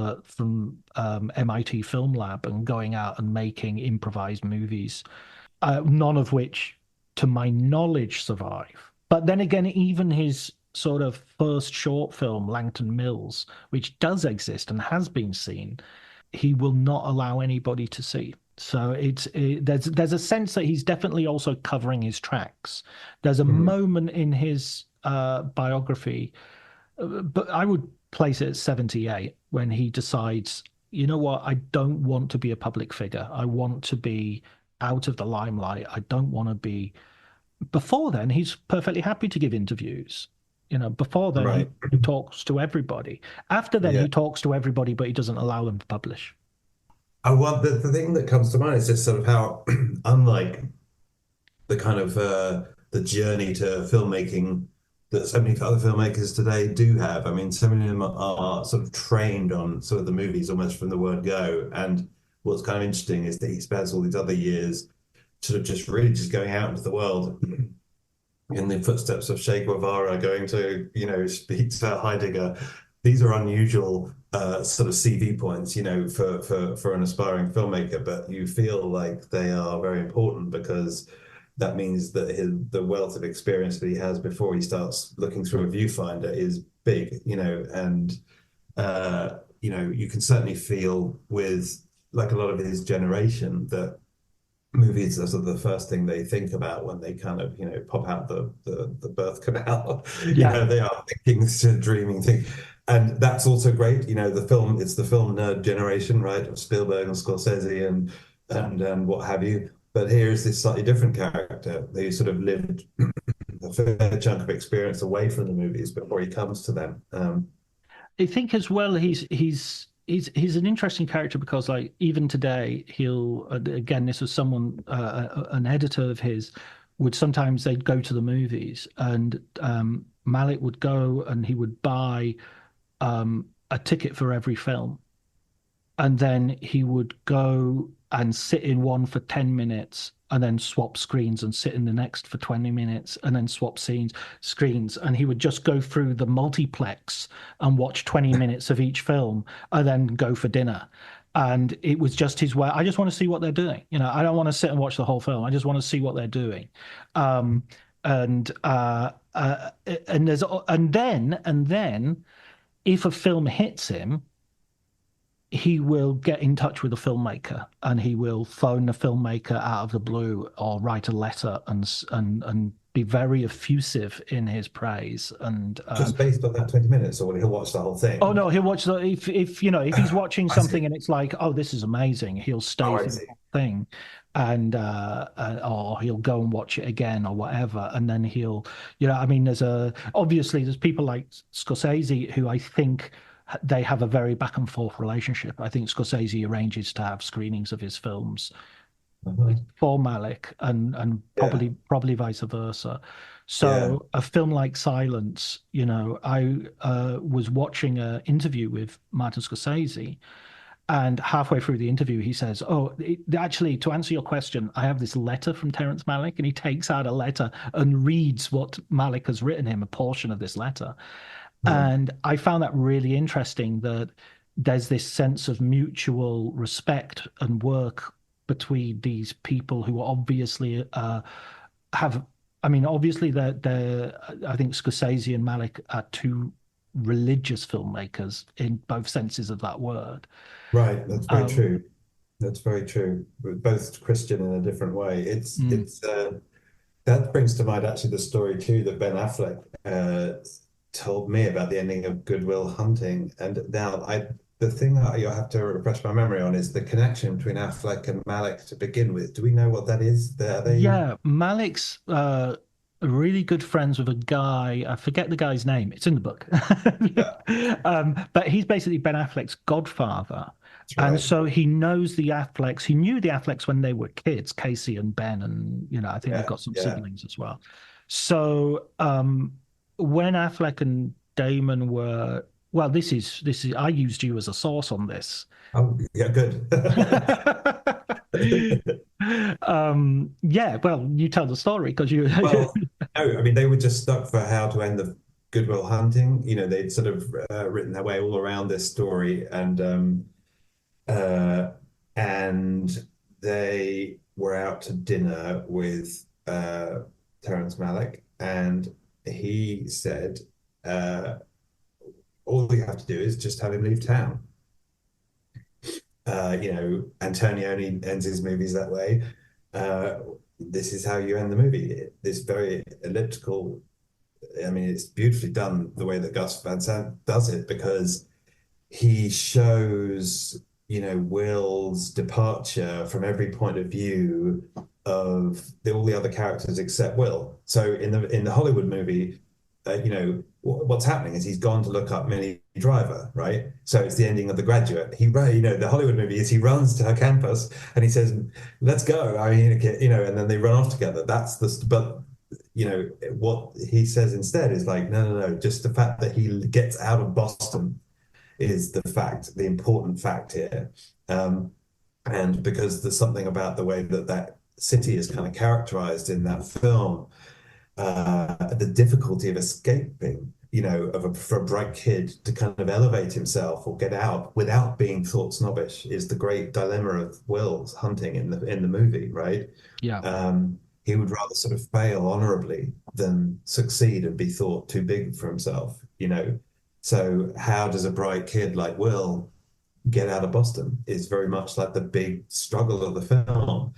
MIT Film Lab and going out and making improvised movies, none of which, to my knowledge, survive. But then again, even his sort of first short film, Langton Mills, which does exist and has been seen, he will not allow anybody to see. So there's a sense that he's definitely also covering his tracks. There's a Mhm. moment in his biography, but I would place it at 78 when he decides, you know what, I don't want to be a public figure. I want to be out of the limelight. I don't want to be. Before then, he's perfectly happy to give interviews. Before then, he Right. talks to everybody. After then, Yeah. he talks to everybody, but he doesn't allow them to publish. Well, the thing that comes to mind is just sort of how, unlike the kind of the journey to filmmaking that so many other filmmakers today do have. I mean, so many of them are sort of trained on sort of the movies almost from the word go. And what's kind of interesting is that he spends all these other years sort of just really just going out into the world in the footsteps of Che Guevara, going to, speak to Heidegger. These are unusual sort of CV points, for an aspiring filmmaker, but you feel like they are very important because that means that the wealth of experience that he has before he starts looking through a viewfinder is big, and you can certainly feel with like a lot of his generation that movies are sort of the first thing they think about when they kind of, pop out the birth canal. Yeah. They are thinking, dreaming, thing. And that's also great. It's the film nerd generation, right? Of Spielberg and Scorsese and what have you. But here's this slightly different character who sort of lived a fair chunk of experience away from the movies before he comes to them. I think as well he's an interesting character because like even today he'll again this was someone an editor of his would sometimes they'd go to the movies and Malick would go and he would buy a ticket for every film and then he would go and sit in one for 10 minutes and then swap screens and sit in the next for 20 minutes and then swap screens. And he would just go through the multiplex and watch 20 minutes of each film and then go for dinner. And it was just his way. I just want to see what they're doing. I don't want to sit and watch the whole film. I just want to see what they're doing. And then if a film hits him, he will get in touch with a filmmaker and he will phone the filmmaker out of the blue or write a letter and be very effusive in his praise. And just based on that 20 minutes, or he'll watch the whole thing? Oh no, he'll watch if he's watching something and it's like, oh, this is amazing, he'll stay through the whole thing, and or he'll go and watch it again or whatever, and then he'll, I mean, there's people like Scorsese who I think they have a very back and forth relationship. I think Scorsese arranges to have screenings of his films for Malick and probably vice versa. So a film like Silence, I was watching an interview with Martin Scorsese, and halfway through the interview, he says, actually, to answer your question, I have this letter from Terrence Malick, and he takes out a letter and reads what Malick has written him, a portion of this letter. And I found that really interesting that there's this sense of mutual respect and work between these people who obviously have. I mean, obviously, they're. I think Scorsese and Malick are two religious filmmakers in both senses of that word. Right, that's very true. That's very true. We're both Christian in a different way. It's that brings to mind actually the story too that Ben Affleck told me about the ending of Good Will Hunting. And now the thing that you'll have to refresh my memory on is the connection between Affleck and Malick to begin with. Do we know what that is? Yeah, Malick's really good friends with a guy. I forget the guy's name. It's in the book. But he's basically Ben Affleck's godfather. Right. And so he knows the Afflecks. He knew the Afflecks when they were kids, Casey and Ben, and I think they've got some siblings as well. So when Affleck and Damon were, well, this is I used you as a source on this. Oh, yeah, good. Yeah, well, you tell the story because you. Well, no, I mean they were just stuck for how to end the Good Will Hunting. They'd sort of written their way all around this story, and they were out to dinner with Terrence Malick, and he said, all you have to do is just have him leave town. Antonioni ends his movies that way. This is how you end the movie. This very elliptical, I mean, it's beautifully done the way that Gus Van Sant does it, because he shows, Will's departure from every point of view of all the other characters except Will. So in the Hollywood movie, what's happening is he's gone to look up Minnie Driver, right? So it's the ending of The Graduate. The Hollywood movie is he runs to her campus and he says, "Let's go." I mean, and then they run off together. But what he says instead is like, no. Just the fact that he gets out of Boston is the important fact here. And because there's something about the way that city is kind of characterized in that film, the difficulty of escaping, for a bright kid to kind of elevate himself or get out without being thought snobbish is the great dilemma of Will's hunting in the movie, right? Yeah. He would rather sort of fail honorably than succeed and be thought too big for himself, So how does a bright kid like Will get out of Boston is very much like the big struggle of the film.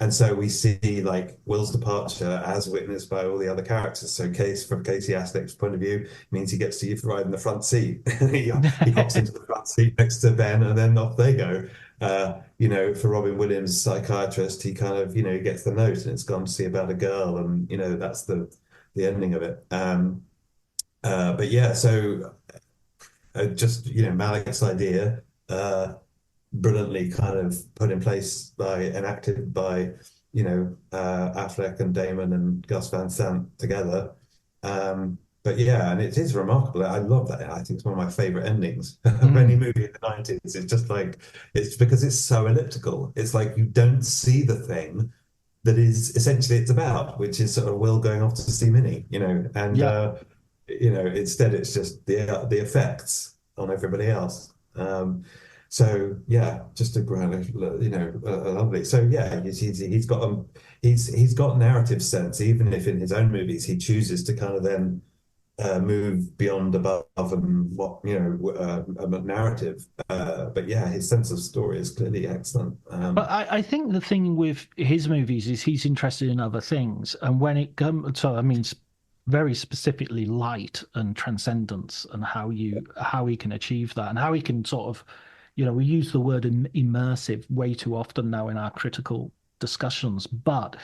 And so we see like Will's departure as witnessed by all the other characters. So from Casey Affleck's point of view, means he gets to ride in the front seat. He hops into the front seat next to Ben, and then off they go. For Robin Williams, psychiatrist, he kind of, gets the note, and it's gone to see about a girl, and that's the ending of it. But yeah, so just Malick's idea, brilliantly kind of put in place by enacted by Affleck and Damon and Gus Van Sant together. But yeah, and it is remarkable. I love that. I think it's one of my favorite endings of any movie in the 90s. It's just like, it's because it's so elliptical. It's like you don't see the thing that is essentially it's about, which is sort of Will going off to see Minnie, and instead it's just the effects on everybody else. So yeah, just a grand, a lovely. So yeah, he's got narrative sense, even if in his own movies he chooses to kind of then move beyond above and what a narrative. But yeah, his sense of story is clearly excellent. But I think the thing with his movies is he's interested in other things, and when it comes, so I mean, very specifically light and transcendence, and how he can achieve that, and how he can sort of, we use the word immersive way too often now in our critical discussions, but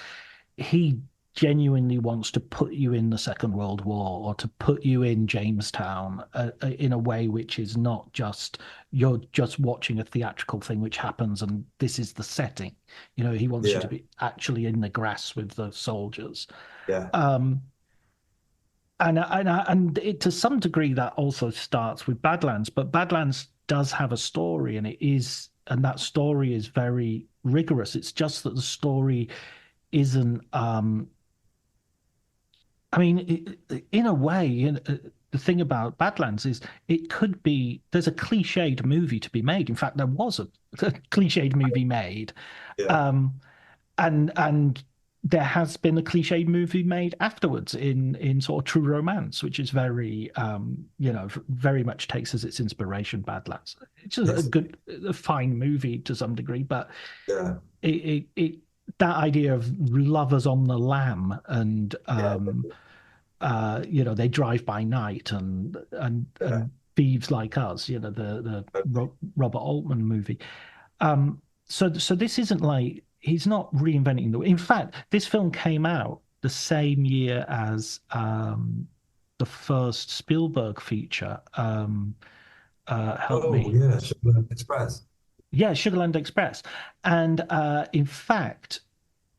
he genuinely wants to put you in the Second World War, or to put you in Jamestown in a way which is not just you're just watching a theatrical thing which happens and this is the setting. He wants you to be actually in the grass with the soldiers. Yeah. And to some degree that also starts with Badlands, but Badlands does have a story, and that story is very rigorous. It's just that the story isn't. I mean, in a way, the thing about Badlands is there's a cliched movie to be made. In fact, there was a cliched movie made, and there has been a cliched movie made afterwards in sort of True Romance, which is very, very much takes as its inspiration Badlands. It's just a fine movie to some degree, but that idea of lovers on the lam, and they drive by night, and thieves like us, the Robert Altman movie. So this isn't like, he's not reinventing the. In fact, this film came out the same year as the first Spielberg feature. Help me. Yeah, Sugarland Express. Yeah, Sugarland Express, and in fact,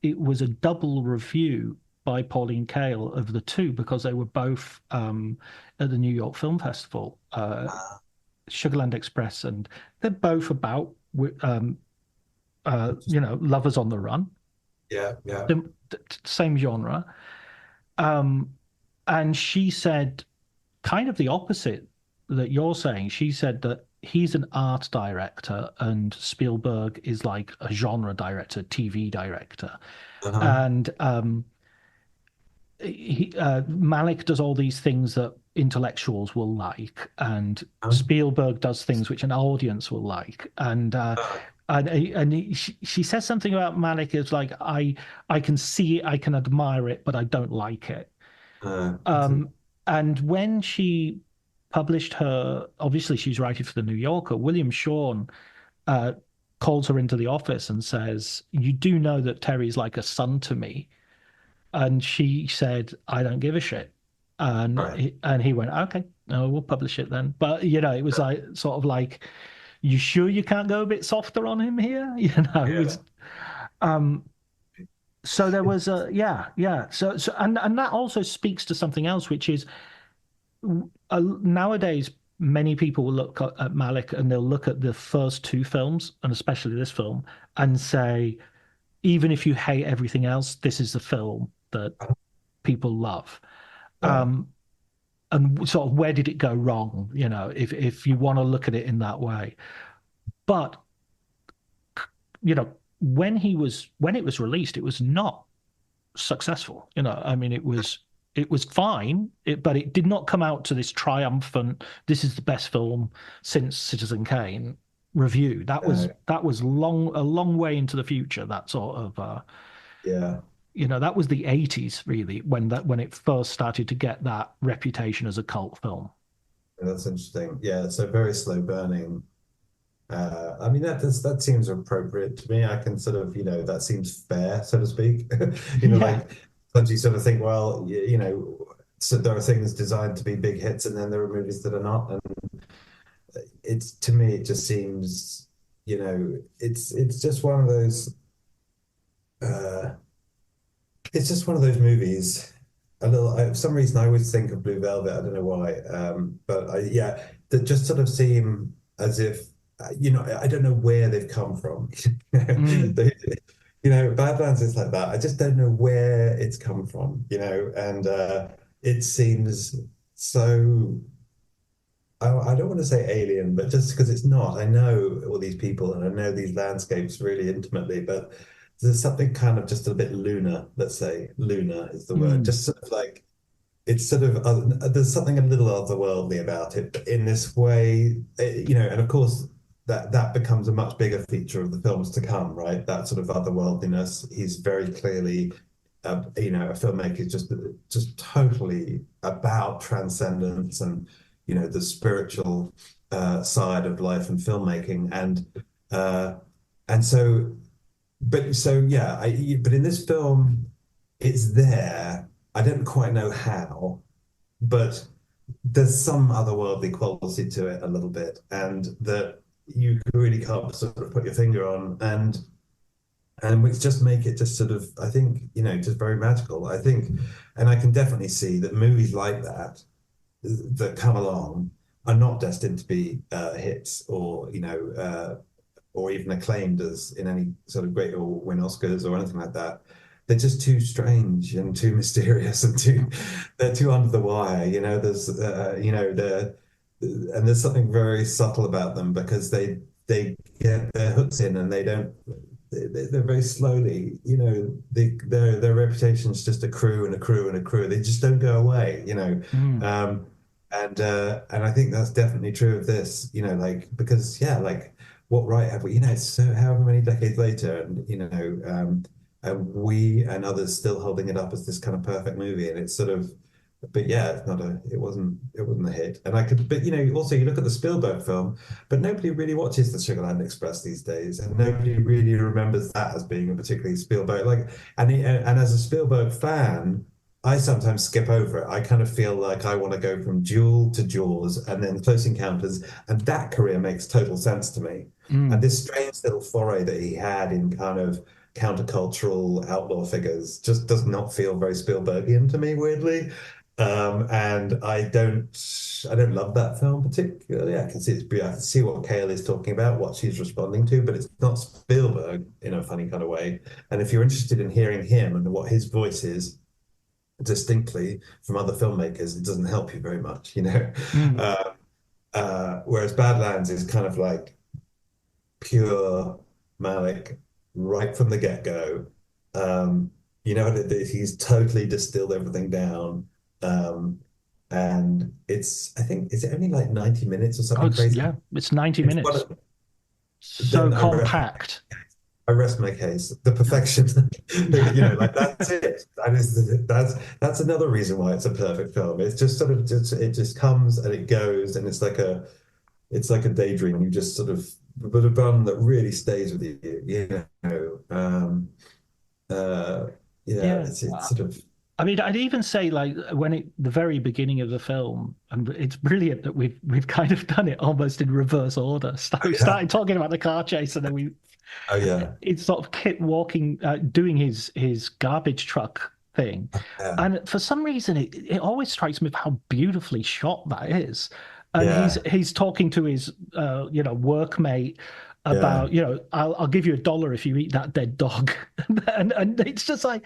it was a double review by Pauline Kael of the two, because they were both at the New York Film Festival. Sugarland Express, and they're both about lovers on the run. Yeah. Same genre. And she said kind of the opposite that you're saying. She said that he's an art director and Spielberg is like a genre director, TV director. And Malick does all these things that intellectuals will like, and Spielberg does things which an audience will like. And she says something about Malick is like, I can see it, I can admire it, but I don't like it. And when she published obviously she's writing for the New Yorker, William Shone calls her into the office and says, "You do know that Terry's like a son to me." And she said, "I don't give a shit." And he went, "Okay, no, we'll publish it then." But it was like sort of like, "You sure you can't go a bit softer on him here?" It was, so there was So and that also speaks to something else, which is nowadays many people will look at Malick and they'll look at the first two films, and especially this film, and say, even if you hate everything else, this is the film that people love. And sort of, where did it go wrong? If you want to look at it in that way. But when it was released, it was not successful. I mean, it was It was fine, but it did not come out to this triumphant, this is the best film since Citizen Kane review. That was a long way into the future, that sort of Yeah. that was the 80s really when it first started to get that reputation as a cult film. That's interesting. Yeah, so very slow burning. I mean, that seems appropriate to me. I can sort of, that seems fair, so to speak. Like sometimes you sort of think, well, so there are things designed to be big hits, and then there are movies that are not. And to me, it just seems, it's just one of those. It's just one of those movies. For some reason, I always think of Blue Velvet. I don't know why, but that just sort of seem as if. I don't know where they've come from. Badlands is like that. I just don't know where it's come from, and it seems so, I don't want to say alien, but just because it's not. I know all these people and I know these landscapes really intimately, but there's something kind of just a bit lunar, let's say. Lunar is the word. Just sort of like, it's sort of, there's something a little otherworldly about it, but in this way, and of course, that becomes a much bigger feature of the films to come, right? That sort of otherworldliness. He's very clearly, a filmmaker just totally about transcendence and, the spiritual side of life and filmmaking. But in this film, it's there. I don't quite know how, but there's some otherworldly quality to it a little bit, and that you really can't sort of put your finger on, and which just make it just sort of, I think, just very magical. I think, and I can definitely see that movies like that come along are not destined to be hits or or even acclaimed as in any sort of great or win Oscars or anything like that. They're just too strange and too mysterious and they're too under the wire. There's something very subtle about them because they get their hooks in and they're very slowly, their reputations just accrue and accrue and accrue. They just don't go away, And I think that's definitely true of this, because what right have we, it's so however many decades later, and we and others still holding it up as this kind of perfect movie, and it's sort of. But yeah, it wasn't a hit. And also you look at the Spielberg film, but nobody really watches the Sugarland Express these days, and nobody really remembers that as being a particularly Spielberg. And as a Spielberg fan, I sometimes skip over it. I kind of feel like I want to go from Duel to Jaws and then Close Encounters, and that career makes total sense to me. And this strange little foray that he had in kind of countercultural outlaw figures just does not feel very Spielbergian to me, weirdly. And I don't love that film particularly. I can see what Kale is talking about, what she's responding to, but it's not Spielberg in a funny kind of way. And if you're interested in hearing him and what his voice is distinctly from other filmmakers, it doesn't help you very much, whereas Badlands is kind of like pure Malick right from the get-go. He's totally distilled everything down. And I think, is it only like 90 minutes or something crazy? Yeah, it's 90 minutes. So compact. I rest my case. The perfection, that's it. That's another reason why it's a perfect film. It's just sort of it just comes and it goes, and it's like a daydream. You just sort of, but a bun that really stays with you. It's sort of. I mean, I'd even say the very beginning of the film, and it's brilliant that we've kind of done it almost in reverse order. We started talking about the car chase, and then it's sort of Kit walking, doing his garbage truck thing, and for some reason it always strikes me how beautifully shot that is. And he's talking to his workmate about I'll give you $1 if you eat that dead dog, and it's just like,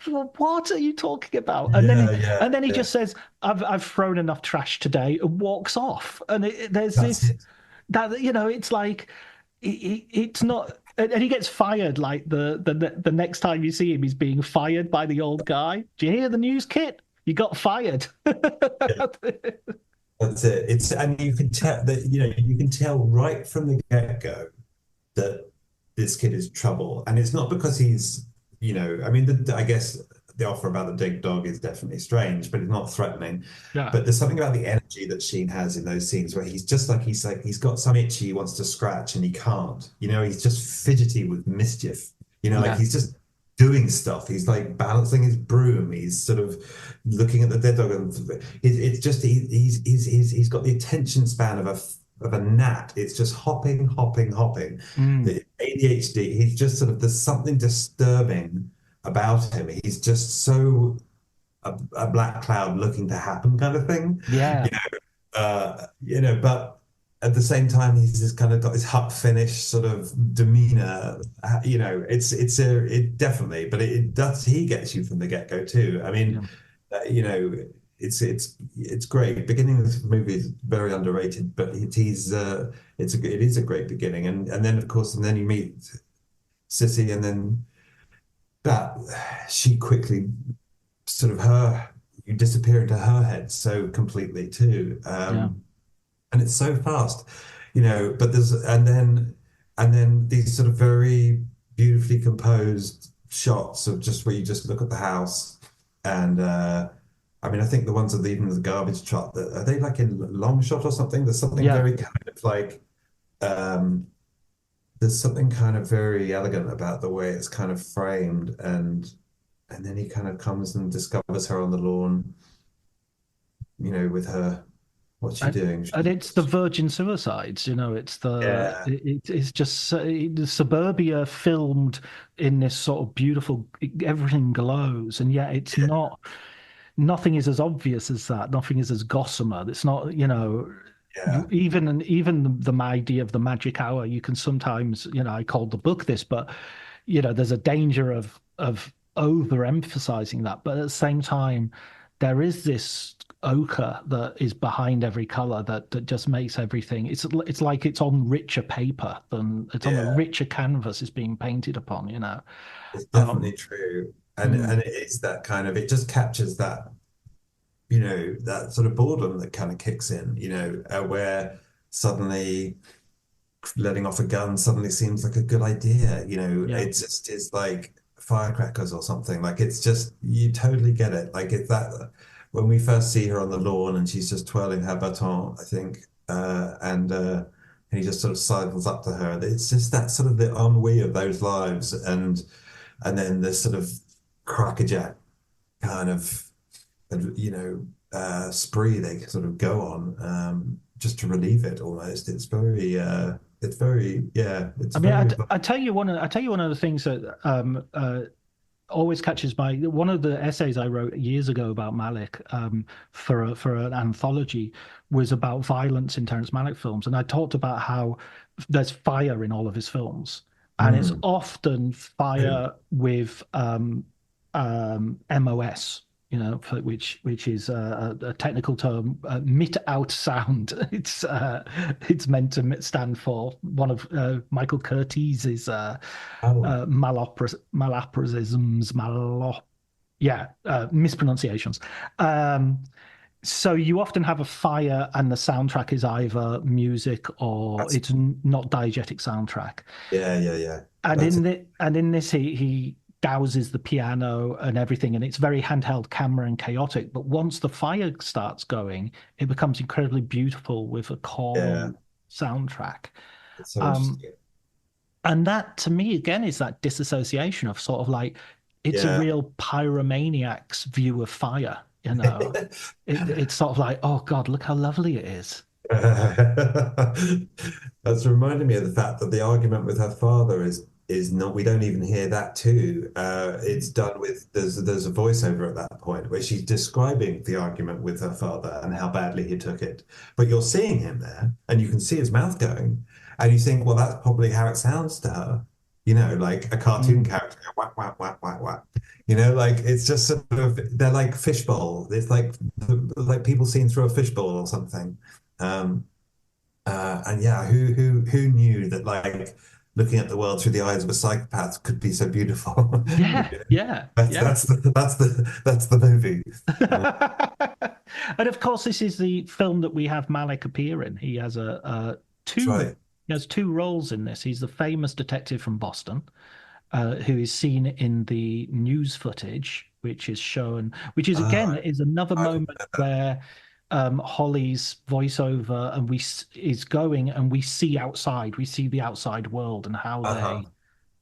well, what are you talking about? And then he just says, I've thrown enough trash today, and walks off. And it's like it's not, and he gets fired like the next time you see him, he's being fired by the old guy. Do you hear the news, Kit? You got fired. Yeah, that's it. And you can tell that, you can tell right from the get-go that this kid is trouble. And it's not because he's, I mean, I guess the offer about the big dog is definitely strange, but it's not threatening. Yeah. But there's something about the energy that Sheen has in those scenes where he's got some itch he wants to scratch and he can't. He's just fidgety with mischief. Like Yeah. he's just doing stuff. He's like balancing his broom. He's sort of looking at the dead dog, and it's just he's got the attention span of a gnat. It's just hopping, hopping, hopping. The ADHD. He's just sort of there's something disturbing about him. He's just so a black cloud looking to happen kind of thing. Yeah. But at the same time, he's just kind of got this Huck Finish sort of demeanor. It definitely, but it does. He gets you from the get-go too. I mean, it's great. Beginning of this movie is very underrated, but it is a great beginning, and then of course, and then you meet Sissy, and then that she quickly sort of you disappear into her head so completely too. And it's so fast, but and then these sort of very beautifully composed shots of just where you just look at the house. And I mean, I think the ones of even the garbage truck, are they like in long shot or something? There's something very kind of like there's something kind of very elegant about the way it's kind of framed, and then he kind of comes and discovers her on the lawn, with her. What's she doing? And it's the Virgin Suicides, it's it's just the suburbia filmed in this sort of beautiful, everything glows, and yet it's not. Nothing is as obvious as that. Nothing is as gossamer. It's not, even the idea of the magic hour. You can sometimes, I called the book this, but there's a danger of overemphasizing that. But at the same time, there is this ochre that is behind every color that just makes everything. It's like it's on richer paper than it's on a richer canvas is being painted upon. It's definitely true. And it's that kind of, it just captures that, that sort of boredom that kind of kicks in, where suddenly letting off a gun suddenly seems like a good idea. It just is like firecrackers or something. Like it's just, you totally get it. Like it's that when we first see her on the lawn and she's just twirling her baton, I think, and he just sort of sidles up to her. It's just that sort of the ennui of those lives, and then this sort of crackerjack kind of spree they sort of go on just to relieve it almost. It's very I tell you one of the things that always catches my one of the essays I wrote years ago about Malick for an anthology was about violence in Terrence Malick films, and I talked about how there's fire in all of his films, and it's often fire with MOS, which is a technical term, mit out sound. It's meant to stand for one of Michael Curtiz's malapropisms, mispronunciations. So you often have a fire, and the soundtrack is either music or it's not diegetic soundtrack. Yeah. And in this, he douses the piano and everything, and it's very handheld camera and chaotic. But once the fire starts going, it becomes incredibly beautiful with a calm soundtrack. It's so interesting. And that, to me, again, is that disassociation of sort of like, it's a real pyromaniac's view of fire. It's sort of like, oh God, look how lovely it is. That's reminded me of the fact that the argument with her father is not, we don't even hear that too. It's done with, there's a voiceover at that point where she's describing the argument with her father and how badly he took it. But you're seeing him there and you can see his mouth going, and you think, well, that's probably how it sounds to her. Like a cartoon character, whack, whack, whack, whack, whack. Like it's just sort of, they're like fishbowl. It's like people seen through a fishbowl or something. And yeah, who knew that like looking at the world through the eyes of a psychopath could be so beautiful. Yeah, yeah, That's yeah. that's the movie. Uh, And of course, this is the film that we have Malick appear in. He has that's two right. he has two roles in this. He's the famous detective from Boston, who is seen in the news footage, which is shown, which is again Uh, is another I moment where Holly's voiceover and is going and we see outside, we see the outside world and uh-huh.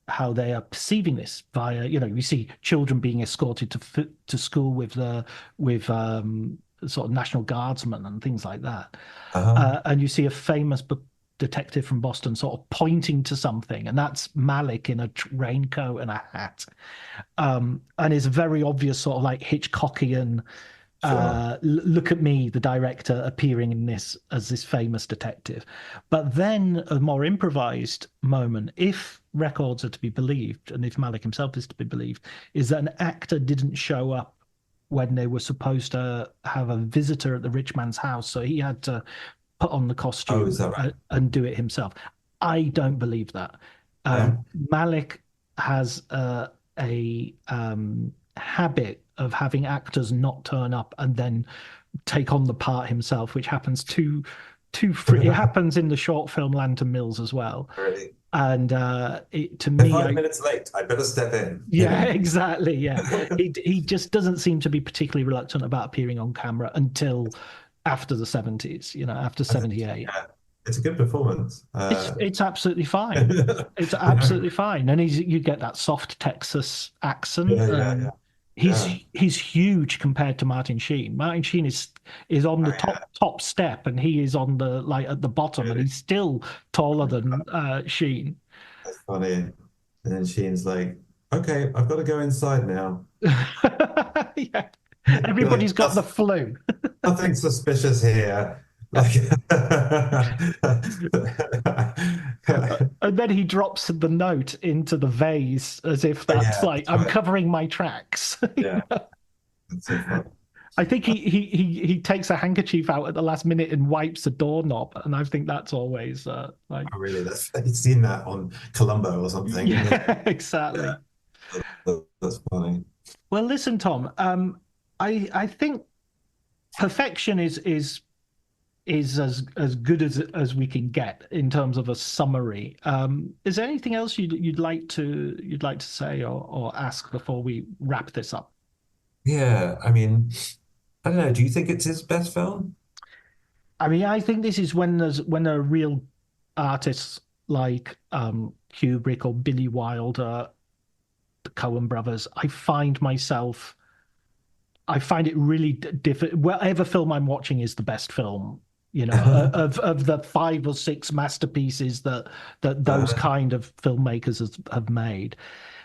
how they are perceiving this via, we see children being escorted to school with sort of National Guardsmen and things like that. Uh-huh. And you see a famous detective from Boston sort of pointing to something, and that's Malick in a raincoat and a hat. And it's a very obvious sort of like Hitchcockian Sure. look at me, the director, appearing in this as this famous detective. But then a more improvised moment, if records are to be believed, and if Malick himself is to be believed, is that an actor didn't show up when they were supposed to have a visitor at the rich man's house. So he had to put on the Oh, costume is that right? and do it himself. I don't believe that. Yeah. Malick has a habit of having actors not turn up and then take on the part himself, which happens too free. It happens in the short film Lantern Mills as well. Really. And to They're me, 5 minutes late. I better step in, yeah, exactly, yeah. He just doesn't seem to be particularly reluctant about appearing on camera until after the 70s, after I think, 78. yeah, it's a good performance. It's absolutely fine. It's Yeah, absolutely fine. And you get that soft Texas accent, yeah, yeah, and yeah, yeah. he's huge compared to Martin Sheen. Martin Sheen is on the Oh, yeah, top step, and he is on the like at the bottom, and really. he's still taller than Sheen. That's funny. And then Sheen's like, okay, I've got to go inside now. Yeah, You're everybody's like, got the flu. nothing suspicious here. Like, And then he drops the note into the vase as if that's yeah, like, that's I'm right. covering my tracks. Yeah, that's so funny. I think he takes a handkerchief out at the last minute and wipes the doorknob, and I think that's always like, Oh, really? That's You've seen that on Columbo or something. yeah, Yeah, exactly. that's funny. Well, listen, Tom, I think perfection is as good as we can get in terms of a summary. Is there anything else you'd like to say or ask before we wrap this up? Yeah, I mean, I don't know. Do you think it's his best film? I mean, I think this is when there are real artists like Kubrick or Billy Wilder, the Coen brothers. I find it really difficult. Whatever film I'm watching is the best film, of the five or six masterpieces that those Uh, kind of filmmakers have made.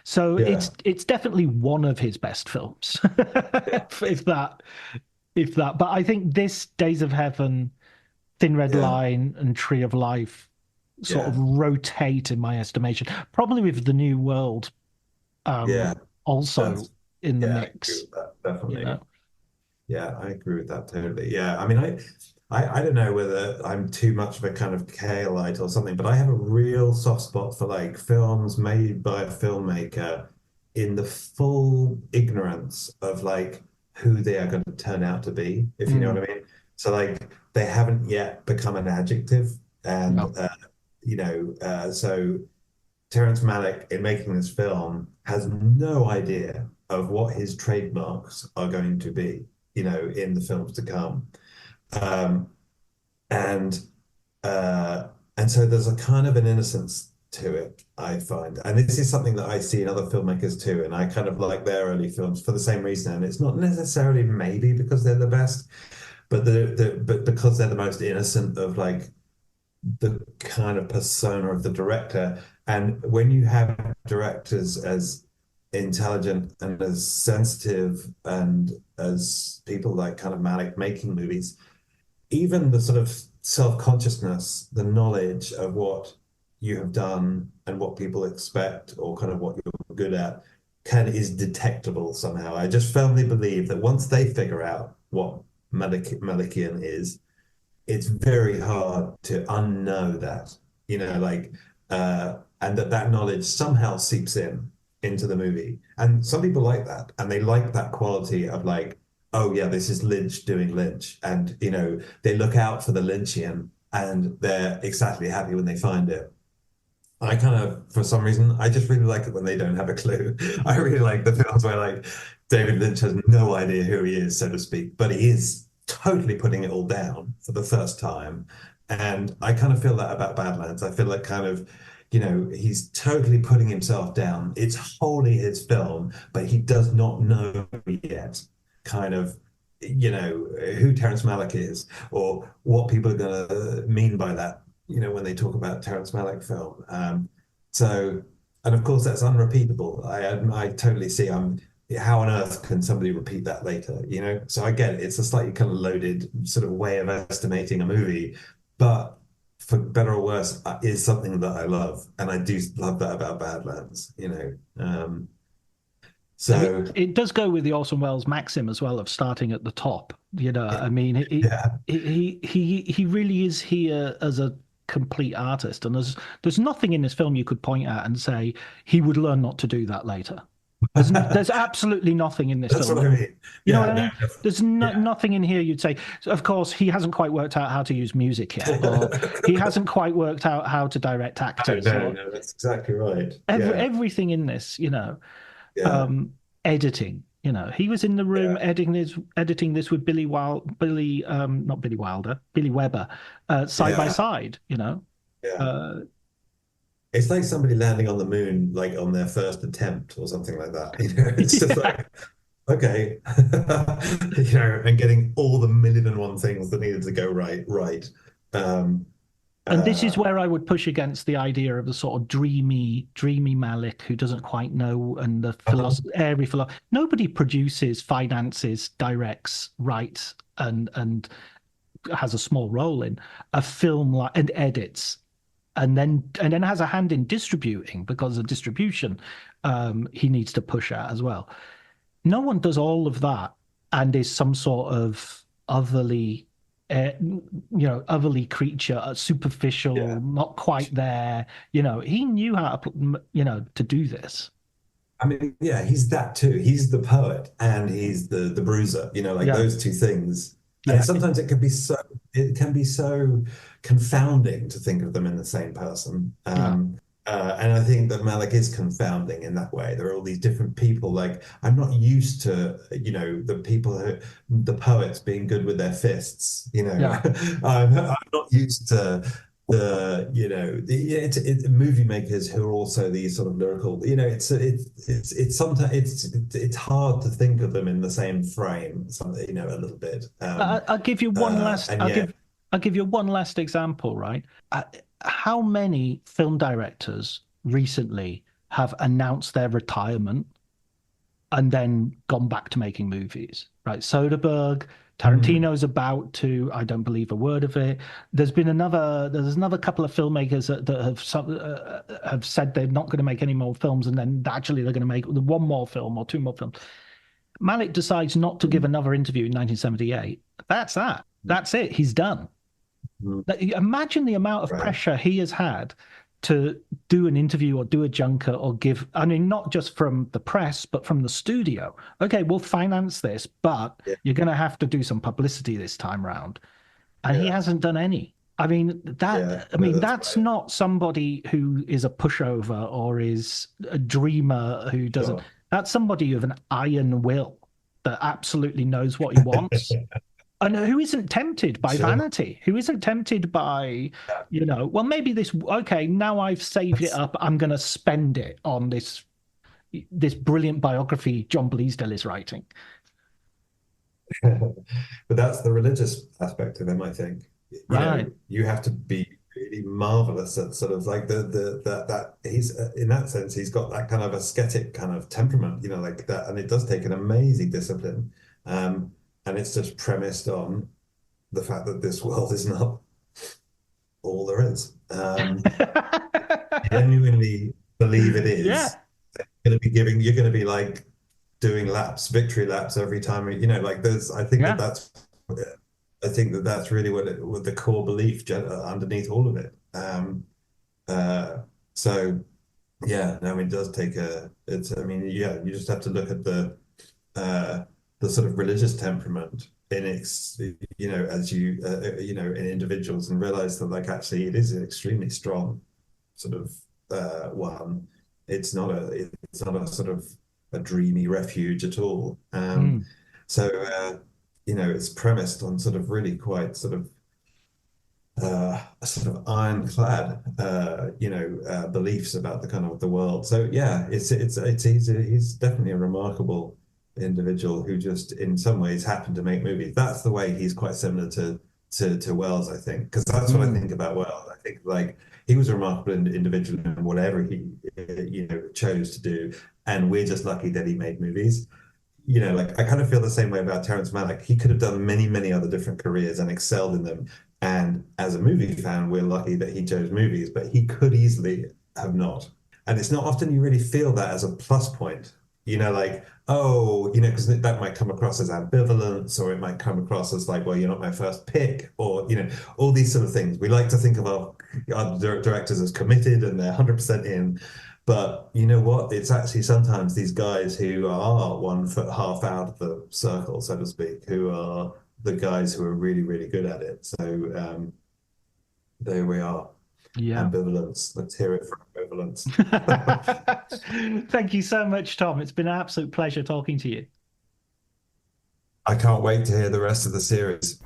So yeah, it's definitely one of his best films, yeah, if that if that. But I think this Days of Heaven, Thin Red yeah, Line, and Tree of Life sort of yeah, rotate in my estimation. Probably with the New World yeah. also That's in the yeah, I agree mix, with that you definitely. know. Yeah, I agree with that totally. Yeah, I mean, I don't know whether I'm too much of a kind of Kaleite or something, but I have a real soft spot for like films made by a filmmaker in the full ignorance of like who they are going to turn out to be, if you know Mm, what I mean. So like they haven't yet become an adjective, and no. so Terrence Malick in making this film has no idea of what his trademarks are going to be, in the films to come. Um, and and so there's a kind of an innocence to it, I find. And this is something that I see in other filmmakers too. And I kind of like their early films for the same reason. And it's not necessarily maybe because they're the best, but because they're the most innocent of like the kind of persona of the director. And when you have directors as intelligent and as sensitive and as people like kind of Malick making movies, even the sort of self-consciousness, the knowledge of what you have done and what people expect or kind of what you're good at is detectable somehow. I just firmly believe that once they figure out what Malickian is, it's very hard to unknow that. Like and that knowledge somehow seeps into the movie. And some people like that, and they like that quality of like, oh yeah, this is Lynch doing Lynch, and they look out for the Lynchian, and they're exactly happy when they find it. I kind of, for some reason, I just really like it when they don't have a clue. I really like the films where like David Lynch has no idea who he is, so to speak, but he is totally putting it all down for the first time. And I kind of feel that about Badlands. I feel like kind of, he's totally putting himself down. It's wholly his film, but he does not know yet kind of, who Terrence Malick is or what people are going to mean by that, when they talk about Terrence Malick film. And of course, that's unrepeatable. I totally see. How on earth can somebody repeat that later? So I get it. It's a slightly kind of loaded sort of way of estimating a movie, but for better or worse, is something that I love, and I do love that about Badlands. So it does go with the Orson Welles maxim as well of starting at the top. I mean, he really is here as a complete artist, and there's nothing in this film you could point at and say he would learn not to do that later. There's absolutely nothing in this That's film. what I mean. You know what I mean? There's nothing in here you'd say. Of course, he hasn't quite worked out how to use music yet, or he hasn't quite worked out how to direct actors. No, that's exactly right. Everything in this, editing. He was in the room editing this with Billy Weber, side by side. It's like somebody landing on the moon, like on their first attempt or something like that. It's just like, okay, and getting all the million and one things that needed to go right. And this is where I would push against the idea of the sort of dreamy Malick who doesn't quite know, and the airy philosophy. Nobody produces, finances, directs, writes, and has a small role in a film and edits. And then has a hand in distributing, because of distribution he needs to push at as well. No one does all of that and is some sort of otherly creature, superficial, not quite there. He knew how to do this. I mean, he's that too. He's the poet and he's the bruiser. Those two things. And sometimes it can be so confounding to think of them in the same person. And I think that Malick is confounding in that way. There are all these different people. Like, I'm not used to, the poets being good with their fists. I'm not used to the movie makers who are also these sort of lyrical. It's sometimes it's hard to think of them in the same frame. A little bit. I'll give you one last. I'll give you one last example. Right? How many film directors recently have announced their retirement and then gone back to making movies? Right? Soderbergh. Tarantino's about to. I don't believe a word of it. There's another couple of filmmakers that have said they're not going to make any more films, and then actually they're going to make one more film or two more films. Malick decides not to give another interview in 1978. That's that. That's it. He's done. Imagine the amount of pressure he has had to do an interview or do a junket or give, I mean, not just from the press, but from the studio. Okay, we'll finance this, but you're going to have to do some publicity this time round. And he hasn't done any. I mean, that's not somebody who is a pushover or is a dreamer who doesn't. That's somebody with an iron will that absolutely knows what he wants. And who isn't tempted by vanity, who isn't tempted by, well, maybe now I've saved it up, I'm going to spend it on this brilliant biography John Bleasdale is writing. But that's the religious aspect of him, I think. You have to be really marvelous at sort of like that he's in that sense, he's got that kind of ascetic kind of temperament, like that. And it does take an amazing discipline. And it's just premised on the fact that this world is not all there is. Genuinely believe it is. You're going to be like doing victory laps every time. I think that's really what the core belief underneath all of it. So yeah, no, it does take I mean, yeah, you just have to look at the sort of religious temperament in its, as in individuals and realize that like actually it is an extremely strong sort of one. It's not a sort of a dreamy refuge at all. So it's premised on sort of really quite sort of sort of ironclad, beliefs about the kind of the world. So yeah, he's definitely a remarkable individual who just in some ways happened to make movies. That's the way he's quite similar to Wells, I think, because that's what I think about Wells. I think like he was a remarkable individual in whatever he chose to do, and we're just lucky that he made movies. Like I kind of feel the same way about Terrence Malick. He could have done many, many other different careers and excelled in them. And as a movie fan, we're lucky that he chose movies, but he could easily have not. And it's not often you really feel that as a plus point, like, oh, because that might come across as ambivalence, or it might come across as like, well, you're not my first pick, or, all these sort of things. We like to think of our directors as committed and they're 100% in. But you know what? It's actually sometimes these guys who are 1 foot half out of the circle, so to speak, who are the guys who are really, really good at it. So there we are. Yeah. Ambivalence. Let's hear it from ambivalence. Thank you so much, Tom. It's been an absolute pleasure talking to you. I can't wait to hear the rest of the series.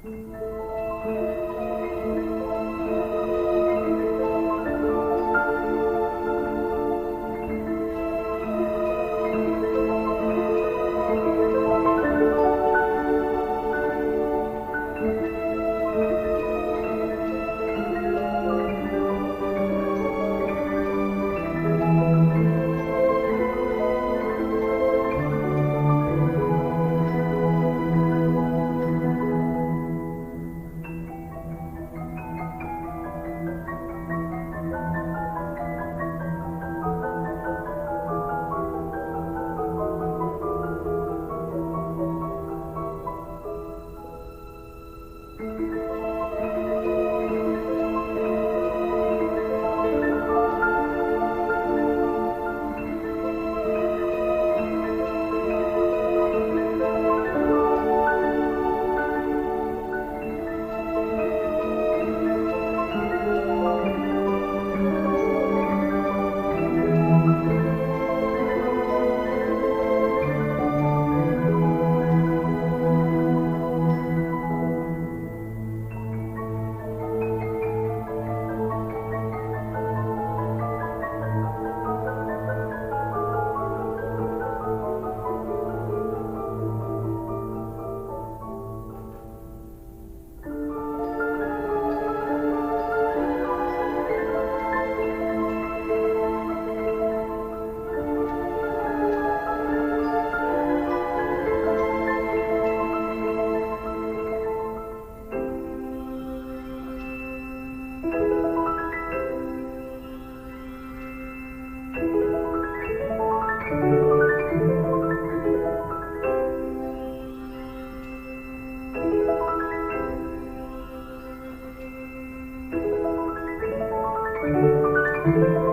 Thank you.